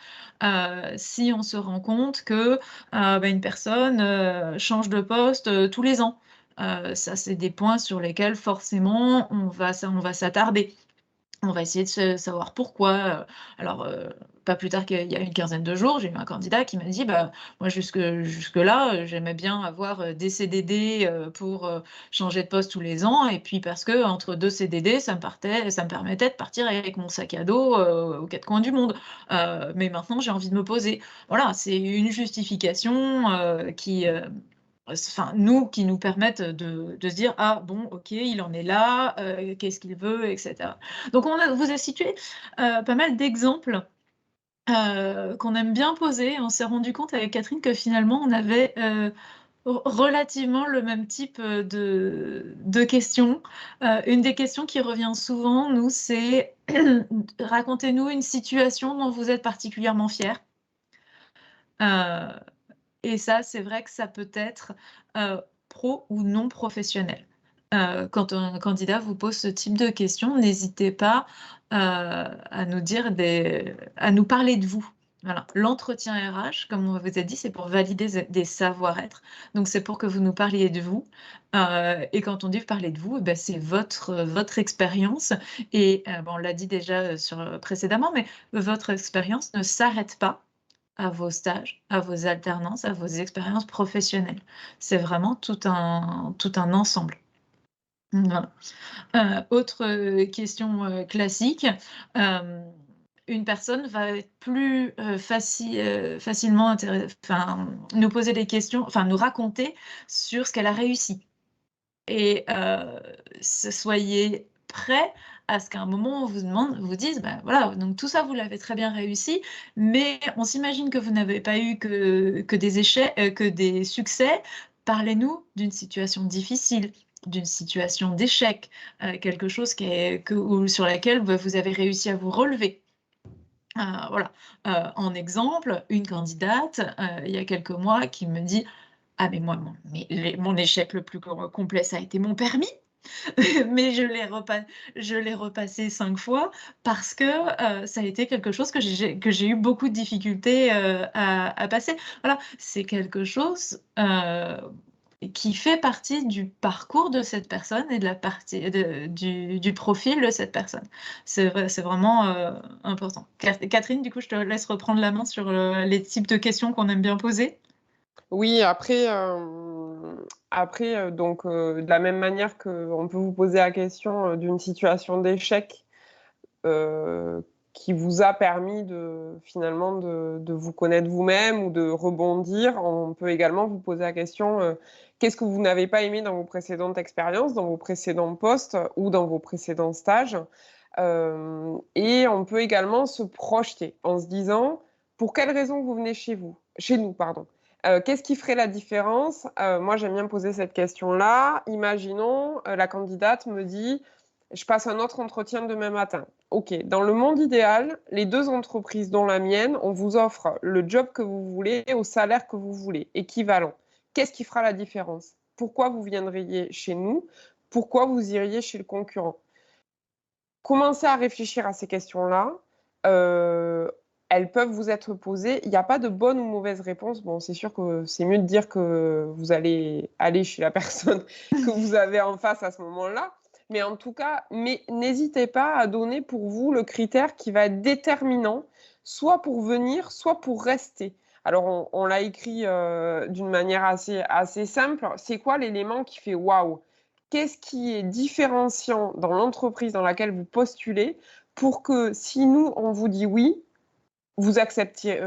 S1: Si on se rend compte que une personne change de poste tous les ans, ça, c'est des points sur lesquels forcément on va s'attarder. On va essayer de savoir pourquoi. Alors, pas plus tard qu'il y a une quinzaine de jours, j'ai eu un candidat qui m'a dit bah, moi, jusque-là, j'aimais bien avoir des CDD pour changer de poste tous les ans. Et puis, parce que entre deux CDD, ça me permettait de partir avec mon sac à dos aux quatre coins du monde. Mais maintenant, j'ai envie de me poser. Voilà, c'est une justification enfin, nous, qui nous permettent de se dire: «Ah bon, OK, il en est là, qu'est-ce qu'il veut?» et cetera. Donc vous a situé, pas mal d'exemples, qu'on aime bien poser. On s'est rendu compte avec Catherine que finalement on avait, relativement le même type, de questions. Une des questions qui revient souvent, nous, c'est: «Racontez-nous une situation dont vous êtes particulièrement fiers». Heu et ça, c'est vrai que ça peut être, pro ou non professionnel. Quand un candidat vous pose ce type de questions, n'hésitez pas, à nous parler de vous. Voilà. L'entretien RH, comme on vous a dit, c'est pour valider des savoir-être. Donc c'est pour que vous nous parliez de vous, et quand on dit parler de vous, c'est votre expérience et on l'a dit déjà, précédemment, mais votre expérience ne s'arrête pas à vos stages, à vos alternances, à vos expériences professionnelles. C'est vraiment tout un ensemble. Voilà. Autre, question, classique, hem, une personne va être plus, facilement nous poser des questions, enfin nous raconter sur ce qu'elle a réussi. Et soyez prêts à ce qu'à un moment on vous dise: «Bah, voilà, donc tout ça vous l'avez très bien réussi, mais on s'imagine que vous n'avez pas eu que des échecs, que des succès. Parlez-nous d'une situation difficile, d'une situation d'échec, quelque chose qui est que ou sur laquelle, vous avez réussi à vous relever». Voilà, en exemple, une candidate, il y a quelques mois qui me dit: «Ah mais moi mon échec le plus complet, ça a été mon permis, mais je l'ai repassé 5 fois parce que, ça a été quelque chose que j'ai eu beaucoup de difficultés, à passer». Voilà, c'est quelque chose, qui fait partie du parcours de cette personne et de la partie du profil de cette personne. C'est vraiment, important. Catherine, du coup, je te laisse reprendre la main sur, les types de questions qu'on aime bien poser.
S2: Oui, après, donc de la même manière qu'on peut vous poser la question, d'une situation d'échec, qui vous a permis finalement de vous connaître vous-même ou de rebondir, on peut également vous poser la question, qu'est-ce que vous n'avez pas aimé dans vos précédentes expériences, dans vos précédents postes ou dans vos précédents stages? Et on peut également se projeter en se disant: «Pour quelles raisons vous venez chez nous, pardon. Qu'est-ce qui ferait la différence?» Moi, j'aime bien poser cette question-là. Imaginons, la candidate me dit: «Je passe un autre entretien demain matin». OK, dans le monde idéal, les 2 entreprises dont la mienne, on vous offre le job que vous voulez au salaire que vous voulez, équivalent. Qu'est-ce qui fera la différence? Pourquoi vous viendriez chez nous? Pourquoi vous iriez chez le concurrent? Commencez à réfléchir à ces questions-là. Heu, Elles peuvent vous être posées. Il n'y a pas de bonne ou mauvaise réponse. Bon, c'est sûr que c'est mieux de dire que vous allez aller chez la personne que vous avez en face à ce moment-là. Mais en tout cas, n'hésitez pas à donner pour vous le critère qui va être déterminant, soit pour venir, soit pour rester. Alors on l'a écrit, d'une manière assez simple. C'est quoi l'élément qui fait waouh? Qu'est-ce qui est différenciant dans l'entreprise dans laquelle vous postulez pour que si nous, on vous dit oui, vous acceptez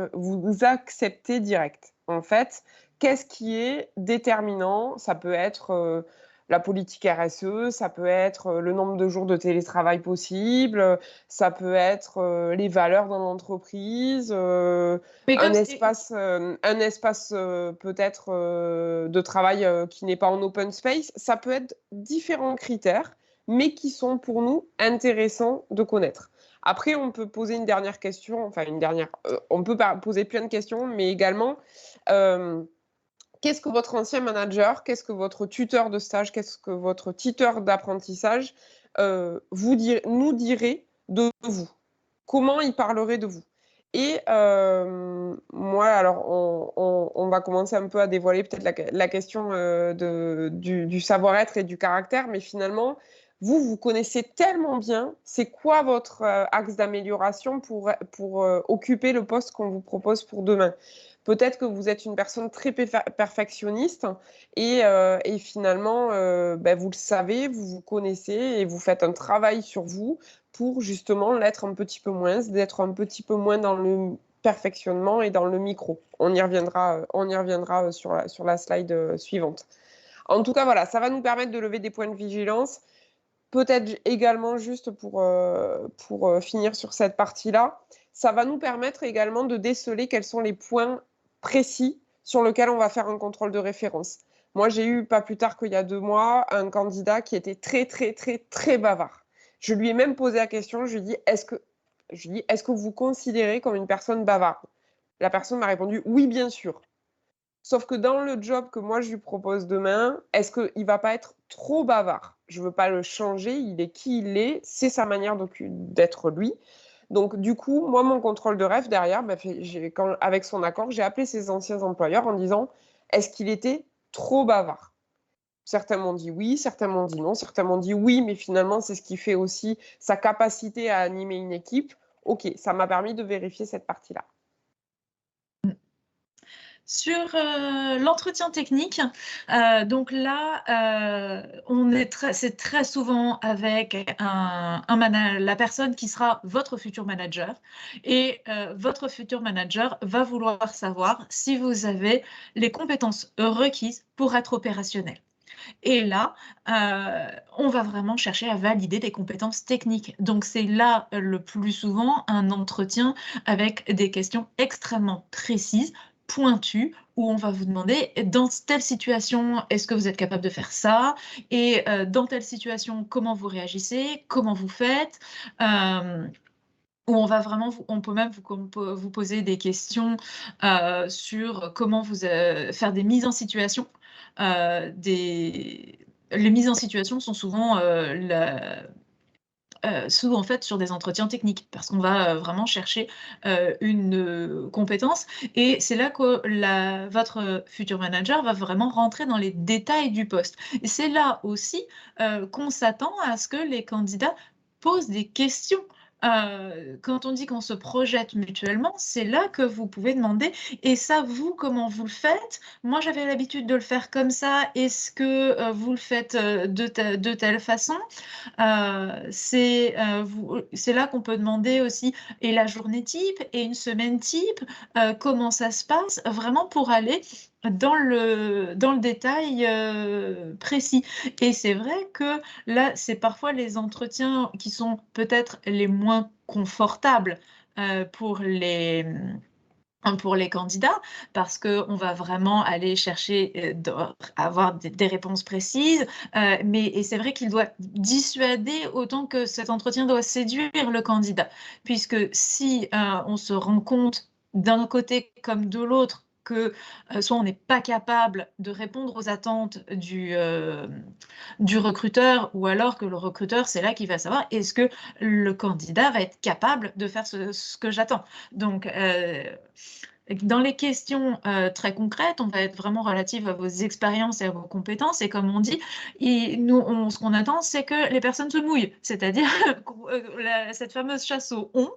S2: direct? En fait, qu'est-ce qui est déterminant? Ça peut être, la politique RSE, ça peut être, le nombre de jours de télétravail possible, ça peut être, les valeurs dans l'entreprise,
S1: Mais comme c'est
S2: un espace, peut-être, de travail, qui n'est pas en open space. Ça peut être différents critères, mais qui sont pour nous intéressants de connaître. Après, on peut poser une dernière question, enfin une dernière, on peut poser plein de questions, mais également, hem, qu'est-ce que votre ancien manager, qu'est-ce que votre tuteur de stage, qu'est-ce que votre tuteur d'apprentissage, nous dirait de vous? Comment il parlerait de vous? Et moi alors on va commencer un peu à dévoiler peut-être la question, du savoir-être et du caractère, mais finalement, vous connaissez tellement bien, c'est quoi votre, axe d'amélioration pour occuper le poste qu'on vous propose pour demain? Peut-être que vous êtes une personne très perfectionniste et finalement, vous le savez, vous vous connaissez et vous faites un travail sur vous pour justement l'être un petit peu moins, d'être un petit peu moins dans le perfectionnement et dans le micro. On y reviendra sur la slide suivante. En tout cas, voilà, ça va nous permettre de lever des points de vigilance. Peut-être également, juste pour finir sur cette partie-là, ça va nous permettre également de déceler quels sont les points précis sur lesquels on va faire un contrôle de référence. Moi, j'ai eu, pas plus tard qu'il y a 2 mois, un candidat qui était très, très, très, très bavard. Je lui ai même posé la question, je lui ai dit, est-ce que vous considérez comme une personne bavarde? La personne m'a répondu, oui, bien sûr. Sauf que dans le job que moi je lui propose demain, est-ce qu'il ne va pas être trop bavard? Je ne veux pas le changer, il est qui il est, c'est sa manière d'être lui. Donc du coup, moi, mon contrôle de ref derrière, avec son accord, j'ai appelé ses anciens employeurs en disant, est-ce qu'il était trop bavard? Certains m'ont dit oui, certains m'ont dit non, certains m'ont dit oui, mais finalement, c'est ce qui fait aussi sa capacité à animer une équipe. Ok, ça m'a permis de vérifier cette partie-là.
S1: Sur l'entretien technique, donc là, c'est très souvent avec la personne qui sera votre futur manager, et votre futur manager va vouloir savoir si vous avez les compétences requises pour être opérationnel. Et là, on va vraiment chercher à valider des compétences techniques. Donc c'est là le plus souvent un entretien avec des questions extrêmement précises, pointues, où on va vous demander, dans telle situation, est-ce que vous êtes capable de faire ça? Et dans telle situation, comment vous réagissez? Comment vous faites? Où on peut même vous poser des questions sur comment faire des mises en situation. Les mises en situation sont souvent en fait sur des entretiens techniques, parce qu'on va vraiment chercher une compétence, et c'est là que votre futur manager va vraiment rentrer dans les détails du poste. Et c'est là aussi qu'on s'attend à ce que les candidats posent des questions. Quand on dit qu'on se projette mutuellement, c'est là que vous pouvez demander: et ça, vous, comment vous le faites? Moi, j'avais l'habitude de le faire comme ça. Est-ce que vous le faites de telle façon? C'est là qu'on peut demander aussi, et la journée type, et une semaine type, comment ça se passe? Vraiment pour aller dans le détail précis. Et c'est vrai que là, c'est parfois les entretiens qui sont peut-être les moins confortables pour les candidats, parce qu'on va vraiment aller chercher, avoir des réponses précises, et c'est vrai qu'il doit dissuader autant que cet entretien doit séduire le candidat. Puisque si on se rend compte d'un côté comme de l'autre que soit on n'est pas capable de répondre aux attentes du recruteur, ou alors que le recruteur, c'est là qu'il va savoir est-ce que le candidat va être capable de faire ce que j'attends. Donc, dans les questions très concrètes, on va être vraiment relative à vos expériences et à vos compétences. Et comme on dit, ce qu'on attend, c'est que les personnes se mouillent, c'est-à-dire cette fameuse chasse au on.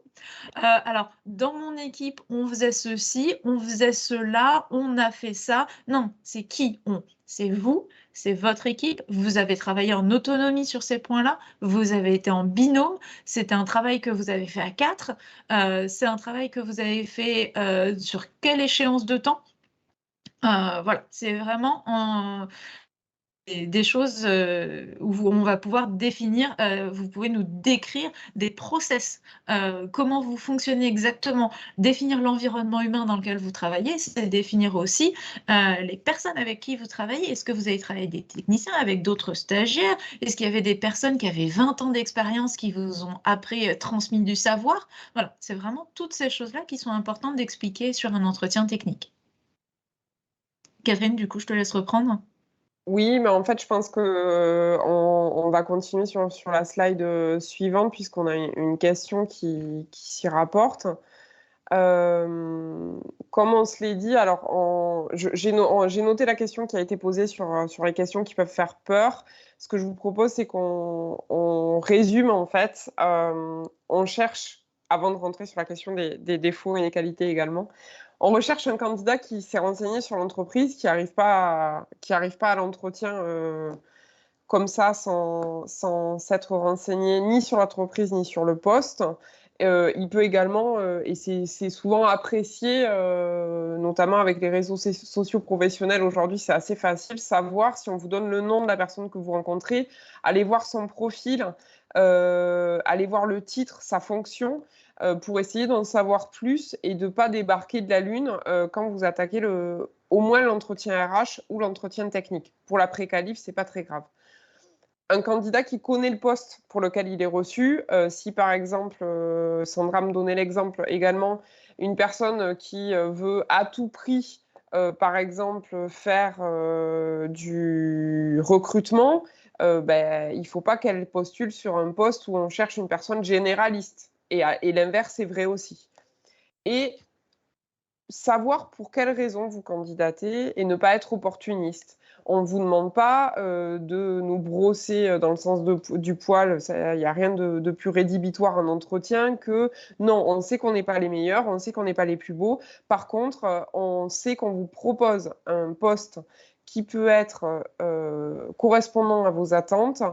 S1: Alors, dans mon équipe, on faisait ceci, on faisait cela, on a fait ça. Non, c'est qui on? C'est vous, c'est votre équipe. Vous avez travaillé en autonomie sur ces points-là. Vous avez été en binôme. C'était un travail que vous avez fait à 4. C'est un travail que vous avez fait sur quelle échéance de temps? Voilà, c'est vraiment des choses où on va pouvoir définir, vous pouvez nous décrire des process, comment vous fonctionnez exactement. Définir l'environnement humain dans lequel vous travaillez, c'est définir aussi les personnes avec qui vous travaillez. Est-ce que vous avez travaillé avec des techniciens, avec d'autres stagiaires? Est-ce qu'il y avait des personnes qui avaient 20 ans d'expérience qui vous ont après transmis du savoir? Voilà, c'est vraiment toutes ces choses-là qui sont importantes d'expliquer sur un entretien technique. Catherine, du coup, je te laisse reprendre.
S2: Oui, mais en fait, je pense que on va continuer sur la slide suivante, puisqu'on a une question qui s'y rapporte. Comme on se l'est dit, alors j'ai noté la question qui a été posée sur les questions qui peuvent faire peur. Ce que je vous propose, c'est qu'on résume, en fait. On cherche, avant de rentrer sur la question des défauts et des qualités également, on recherche un candidat qui s'est renseigné sur l'entreprise, qui n'arrive pas à l'entretien comme ça, sans s'être renseigné ni sur l'entreprise ni sur le poste, Il peut également, et c'est souvent apprécié, notamment avec les réseaux sociaux professionnels aujourd'hui, c'est assez facile, savoir si on vous donne le nom de la personne que vous rencontrez, aller voir son profil, aller voir le titre, sa fonction, pour essayer d'en savoir plus et de ne pas débarquer de la lune quand vous attaquez au moins l'entretien RH ou l'entretien technique. Pour la pré-qualif, c'est pas très grave. Un candidat qui connaît le poste pour lequel il est reçu, si par exemple, Sandra me donnait l'exemple également, une personne qui veut à tout prix, par exemple, faire du recrutement, il ne faut pas qu'elle postule sur un poste où on cherche une personne généraliste. Et l'inverse est vrai aussi. Et savoir pour quelles raisons vous candidatez et ne pas être opportuniste. On ne vous demande pas de nous brosser dans le sens du poil, il n'y a rien de plus rédhibitoire en entretien que non, on sait qu'on n'est pas les meilleurs, on sait qu'on n'est pas les plus beaux. Par contre, on sait qu'on vous propose un poste qui peut être correspondant à vos attentes.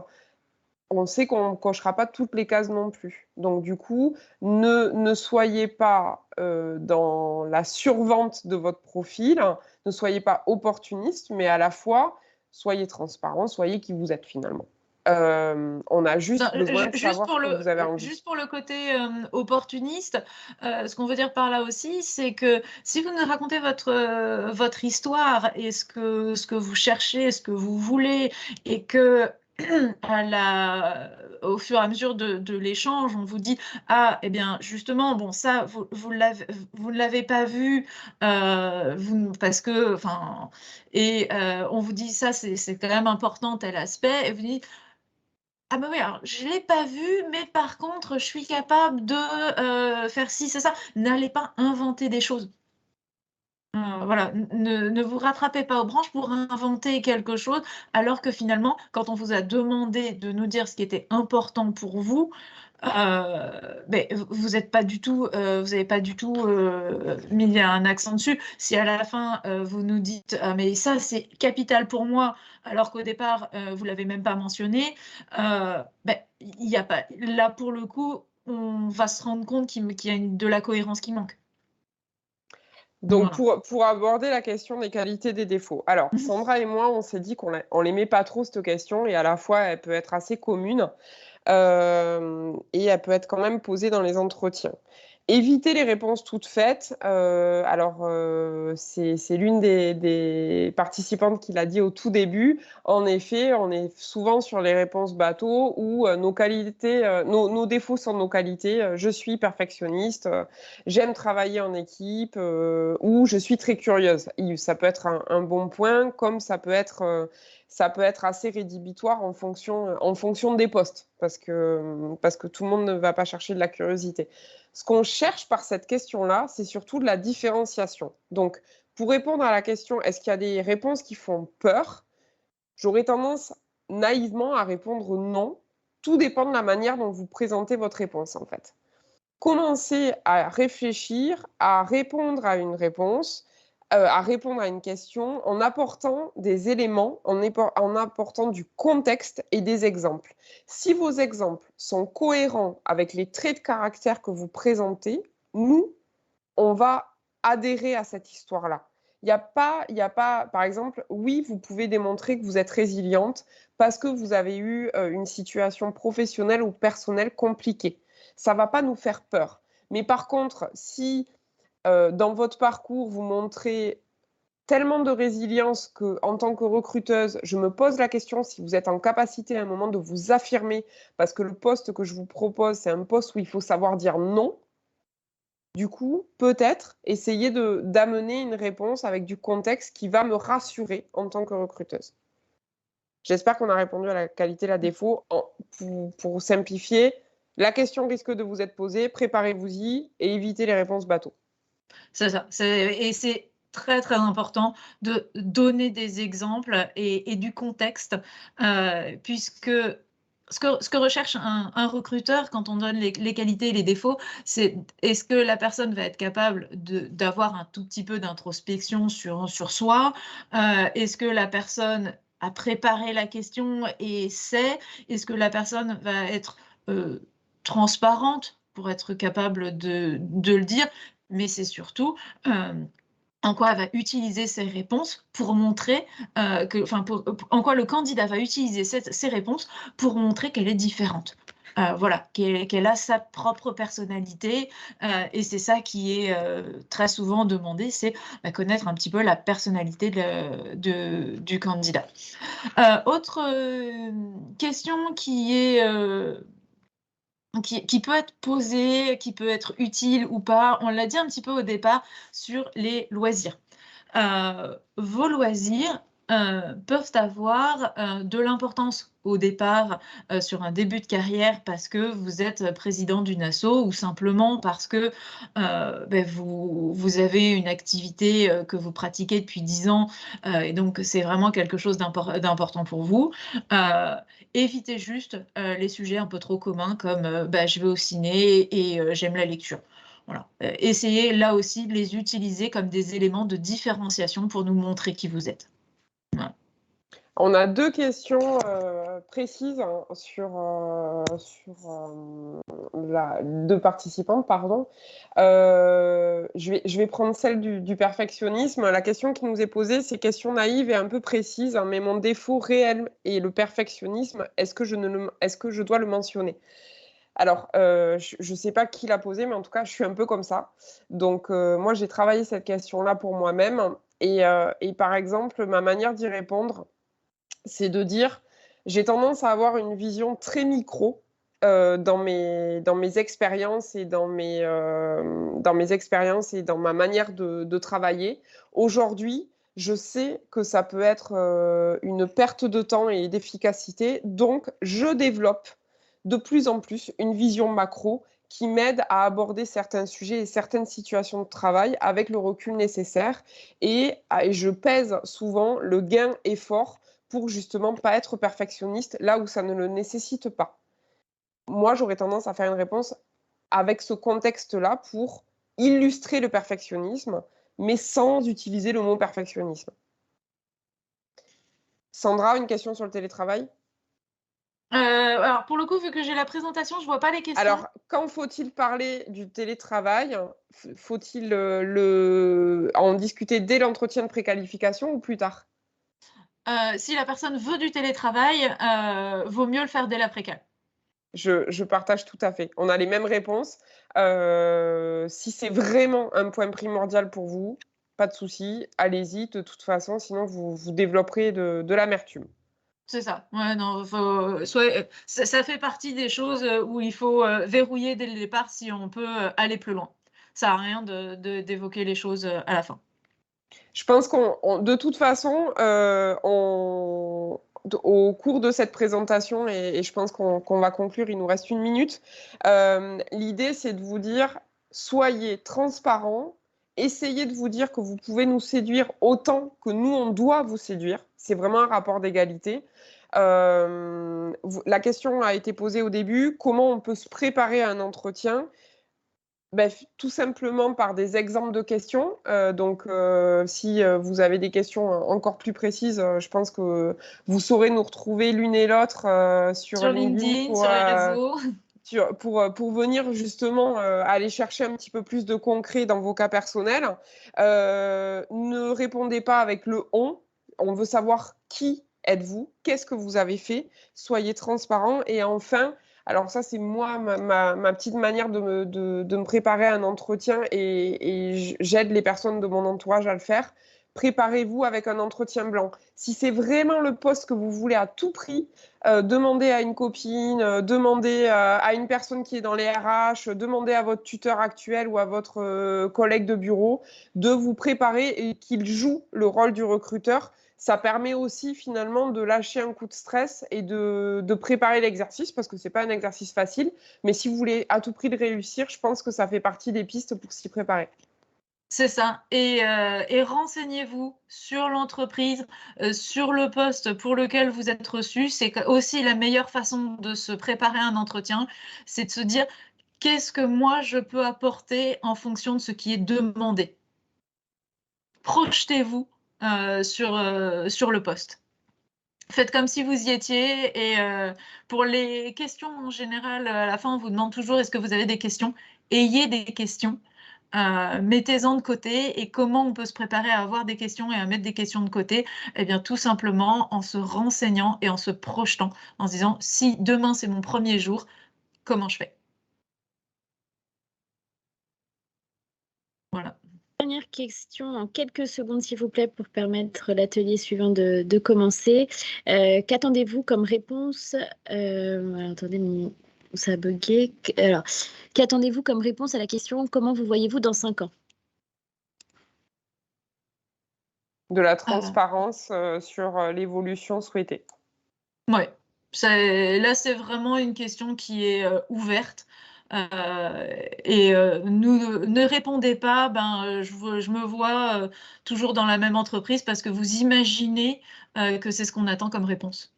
S2: On sait qu'on ne cochera pas toutes les cases non plus. Donc, du coup, ne soyez pas dans la survente de votre profil, ne soyez pas opportuniste, mais à la fois, soyez transparent, soyez qui vous êtes finalement. On a juste besoin de savoir ce que vous avez envie.
S1: Juste pour le côté opportuniste, ce qu'on veut dire par là aussi, c'est que si vous nous racontez votre histoire et ce que vous cherchez, ce que vous voulez, et que au fur et à mesure de l'échange, on vous dit « Ah, eh bien, justement, bon, ça, vous ne l'avez pas vu, parce que… » Et on vous dit « Ça, c'est quand même important, tel aspect. » Et vous dites « Ah bah oui, alors je ne l'ai pas vu, mais par contre, je suis capable de faire ci, c'est ça. » N'allez pas inventer des choses. Voilà, ne vous rattrapez pas aux branches pour inventer quelque chose, alors que finalement, quand on vous a demandé de nous dire ce qui était important pour vous, vous n'avez pas du tout mis un accent dessus. Si à la fin, vous nous dites « Ah mais ça, c'est capital pour moi », alors qu'au départ, vous ne l'avez même pas mentionné, il y a pas… Là, pour le coup, on va se rendre compte qu'il y a de la cohérence qui manque.
S2: Donc,
S1: Voilà.
S2: pour aborder la question des qualités, des défauts. Alors, Sandra et moi, on s'est dit qu'on l'aimait pas trop, cette question, et à la fois, elle peut être assez commune, et elle peut être quand même posée dans les entretiens. Éviter les réponses toutes faites. C'est l'une des participantes qui l'a dit au tout début. En effet, on est souvent sur les réponses bateau où nos défauts sont nos qualités. Je suis perfectionniste, j'aime travailler en équipe, ou je suis très curieuse. Ça peut être un bon point, comme ça peut être assez rédhibitoire en fonction des postes, parce que tout le monde ne va pas chercher de la curiosité. Ce qu'on cherche par cette question-là, c'est surtout de la différenciation. Donc, pour répondre à la question, est-ce qu'il y a des réponses qui font peur? J'aurais tendance naïvement à répondre non. Tout dépend de la manière dont vous présentez votre réponse, en fait. Commencez à réfléchir, à répondre à une réponse, à répondre à une question en apportant des éléments, en apportant du contexte et des exemples. Si vos exemples sont cohérents avec les traits de caractère que vous présentez, nous, on va adhérer à cette histoire-là. Il n'y a pas, par exemple, oui, vous pouvez démontrer que vous êtes résiliente parce que vous avez eu une situation professionnelle ou personnelle compliquée. Ça ne va pas nous faire peur. Mais par contre, si dans votre parcours, vous montrez tellement de résilience qu'en tant que recruteuse, je me pose la question si vous êtes en capacité à un moment de vous affirmer, parce que le poste que je vous propose, c'est un poste où il faut savoir dire non. Du coup, peut-être essayer d'amener une réponse avec du contexte qui va me rassurer en tant que recruteuse. J'espère qu'on a répondu à la qualité, la défaut. Pour simplifier, la question risque de vous être posée, préparez-vous-y et évitez les réponses bateau.
S1: C'est ça. Et c'est très, très important de donner des exemples et du contexte, puisque ce que recherche un recruteur quand on donne les qualités et les défauts, c'est est-ce que la personne va être capable d'avoir un tout petit peu d'introspection sur soi? Est-ce que la personne a préparé la question et sait? Est-ce que la personne va être transparente pour être capable de le dire, mais c'est surtout en quoi elle va utiliser ces réponses pour montrer en quoi le candidat va utiliser ces réponses pour montrer qu'elle est différente. Voilà, qu'elle a sa propre personnalité, et c'est ça qui est très souvent demandé, c'est connaître un petit peu la personnalité du candidat. Autre question qui peut être posée, qui peut être utile ou pas, on l'a dit un petit peu au départ sur les loisirs. Vos loisirs peuvent avoir de l'importance au départ sur un début de carrière parce que vous êtes président d'une asso ou simplement parce que vous avez une activité que vous pratiquez depuis 10 ans et donc c'est vraiment quelque chose d'important pour vous. Évitez juste les sujets un peu trop communs comme je vais au ciné et j'aime la lecture. Voilà. Essayez là aussi de les utiliser comme des éléments de différenciation pour nous montrer qui vous êtes. Voilà.
S2: On a 2 questions précises sur 2 participantes, pardon. Je vais prendre celle du perfectionnisme. La question qui nous est posée, c'est question naïve et un peu précise, mais mon défaut réel est le perfectionnisme. Est-ce que je dois le mentionner? Alors, je ne sais pas qui l'a posée, mais en tout cas, je suis un peu comme ça. Donc, moi, j'ai travaillé cette question-là pour moi-même. Et par exemple, ma manière d'y répondre, c'est de dire, j'ai tendance à avoir une vision très micro dans mes expériences et dans mes expériences et dans ma manière de travailler. Aujourd'hui, je sais que ça peut être une perte de temps et d'efficacité, donc je développe de plus en plus une vision macro qui m'aide à aborder certains sujets et certaines situations de travail avec le recul nécessaire et je pèse souvent le gain effort pour justement pas être perfectionniste là où ça ne le nécessite pas. Moi, j'aurais tendance à faire une réponse avec ce contexte-là pour illustrer le perfectionnisme, mais sans utiliser le mot perfectionnisme. Sandra, une question sur le télétravail?
S1: Alors pour le coup, vu que j'ai la présentation, je vois pas les questions.
S2: Alors, quand faut-il parler du télétravail? Faut-il en discuter dès l'entretien de préqualification ou plus tard?
S1: Si la personne veut du télétravail, vaut mieux le faire dès la précale.
S2: Je partage tout à fait. On a les mêmes réponses. Si c'est vraiment un point primordial pour vous, pas de souci, allez-y. De toute façon, sinon vous développerez de l'amertume.
S1: C'est ça. Ouais, non, ça fait partie des choses où il faut verrouiller dès le départ si on peut aller plus loin. Ça n'a rien d'évoquer les choses à la fin.
S2: Je pense de toute façon, au cours de cette présentation, et je pense qu'on va conclure, il nous reste 1 minute, l'idée, c'est de vous dire, soyez transparents, essayez de vous dire que vous pouvez nous séduire autant que nous, on doit vous séduire. C'est vraiment un rapport d'égalité. La question a été posée au début, comment on peut se préparer à un entretien? Tout simplement par des exemples de questions. Si vous avez des questions encore plus précises, je pense que vous saurez nous retrouver l'une et l'autre sur
S1: Sur
S2: LinkedIn
S1: LinkedIn, sur les réseaux.
S2: pour venir justement aller chercher un petit peu plus de concret dans vos cas personnels. Ne répondez pas avec le « on ». On veut savoir qui êtes-vous, qu'est-ce que vous avez fait. Soyez transparent. Et enfin, alors ça, c'est moi, ma petite manière de me préparer à un entretien et j'aide les personnes de mon entourage à le faire. Préparez-vous avec un entretien blanc. Si c'est vraiment le poste que vous voulez à tout prix, demandez à une copine, demandez à une personne qui est dans les RH, demandez à votre tuteur actuel ou à votre collègue de bureau de vous préparer et qu'il joue le rôle du recruteur. Ça permet aussi finalement de lâcher un coup de stress et de préparer l'exercice parce que ce n'est pas un exercice facile. Mais si vous voulez à tout prix le réussir, je pense que ça fait partie des pistes pour s'y préparer.
S1: C'est ça. Et renseignez-vous sur l'entreprise, sur le poste pour lequel vous êtes reçu. C'est aussi la meilleure façon de se préparer à un entretien, c'est de se dire qu'est-ce que moi je peux apporter en fonction de ce qui est demandé. Projetez-vous sur le poste. Faites comme si vous y étiez et pour les questions en général, à la fin, on vous demande toujours: «Est-ce que vous avez des questions?» Ayez des questions, mettez-en de côté et comment on peut se préparer à avoir des questions et à mettre des questions de côté? Eh bien, tout simplement en se renseignant et en se projetant, en se disant: «Si demain, c'est mon premier jour, comment je fais?» Voilà.
S3: Dernière question en quelques secondes, s'il vous plaît, pour permettre l'atelier suivant de commencer. Qu'attendez-vous comme réponse alors, attendez, ça a bugué. Alors, qu'attendez-vous comme réponse à la question « Comment vous voyez-vous dans 5 ans ?»
S2: De la transparence sur l'évolution souhaitée.
S1: Ouais, là, c'est vraiment une question qui est ouverte. Et ne répondez pas, je me vois toujours dans la même entreprise parce que vous imaginez que c'est ce qu'on attend comme réponse.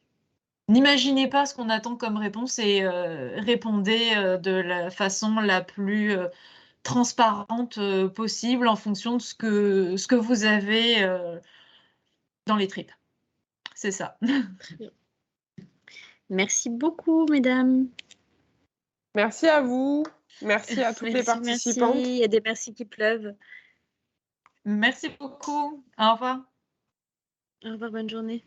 S1: N'imaginez pas ce qu'on attend comme réponse et répondez de la façon la plus transparente possible en fonction de ce que vous avez dans les tripes. C'est ça.
S3: Merci beaucoup, mesdames.
S2: Merci à vous. Merci à toutes les participantes.
S3: Merci. Il y a des merci qui pleuvent.
S1: Merci beaucoup. Au revoir.
S3: Au revoir, bonne journée.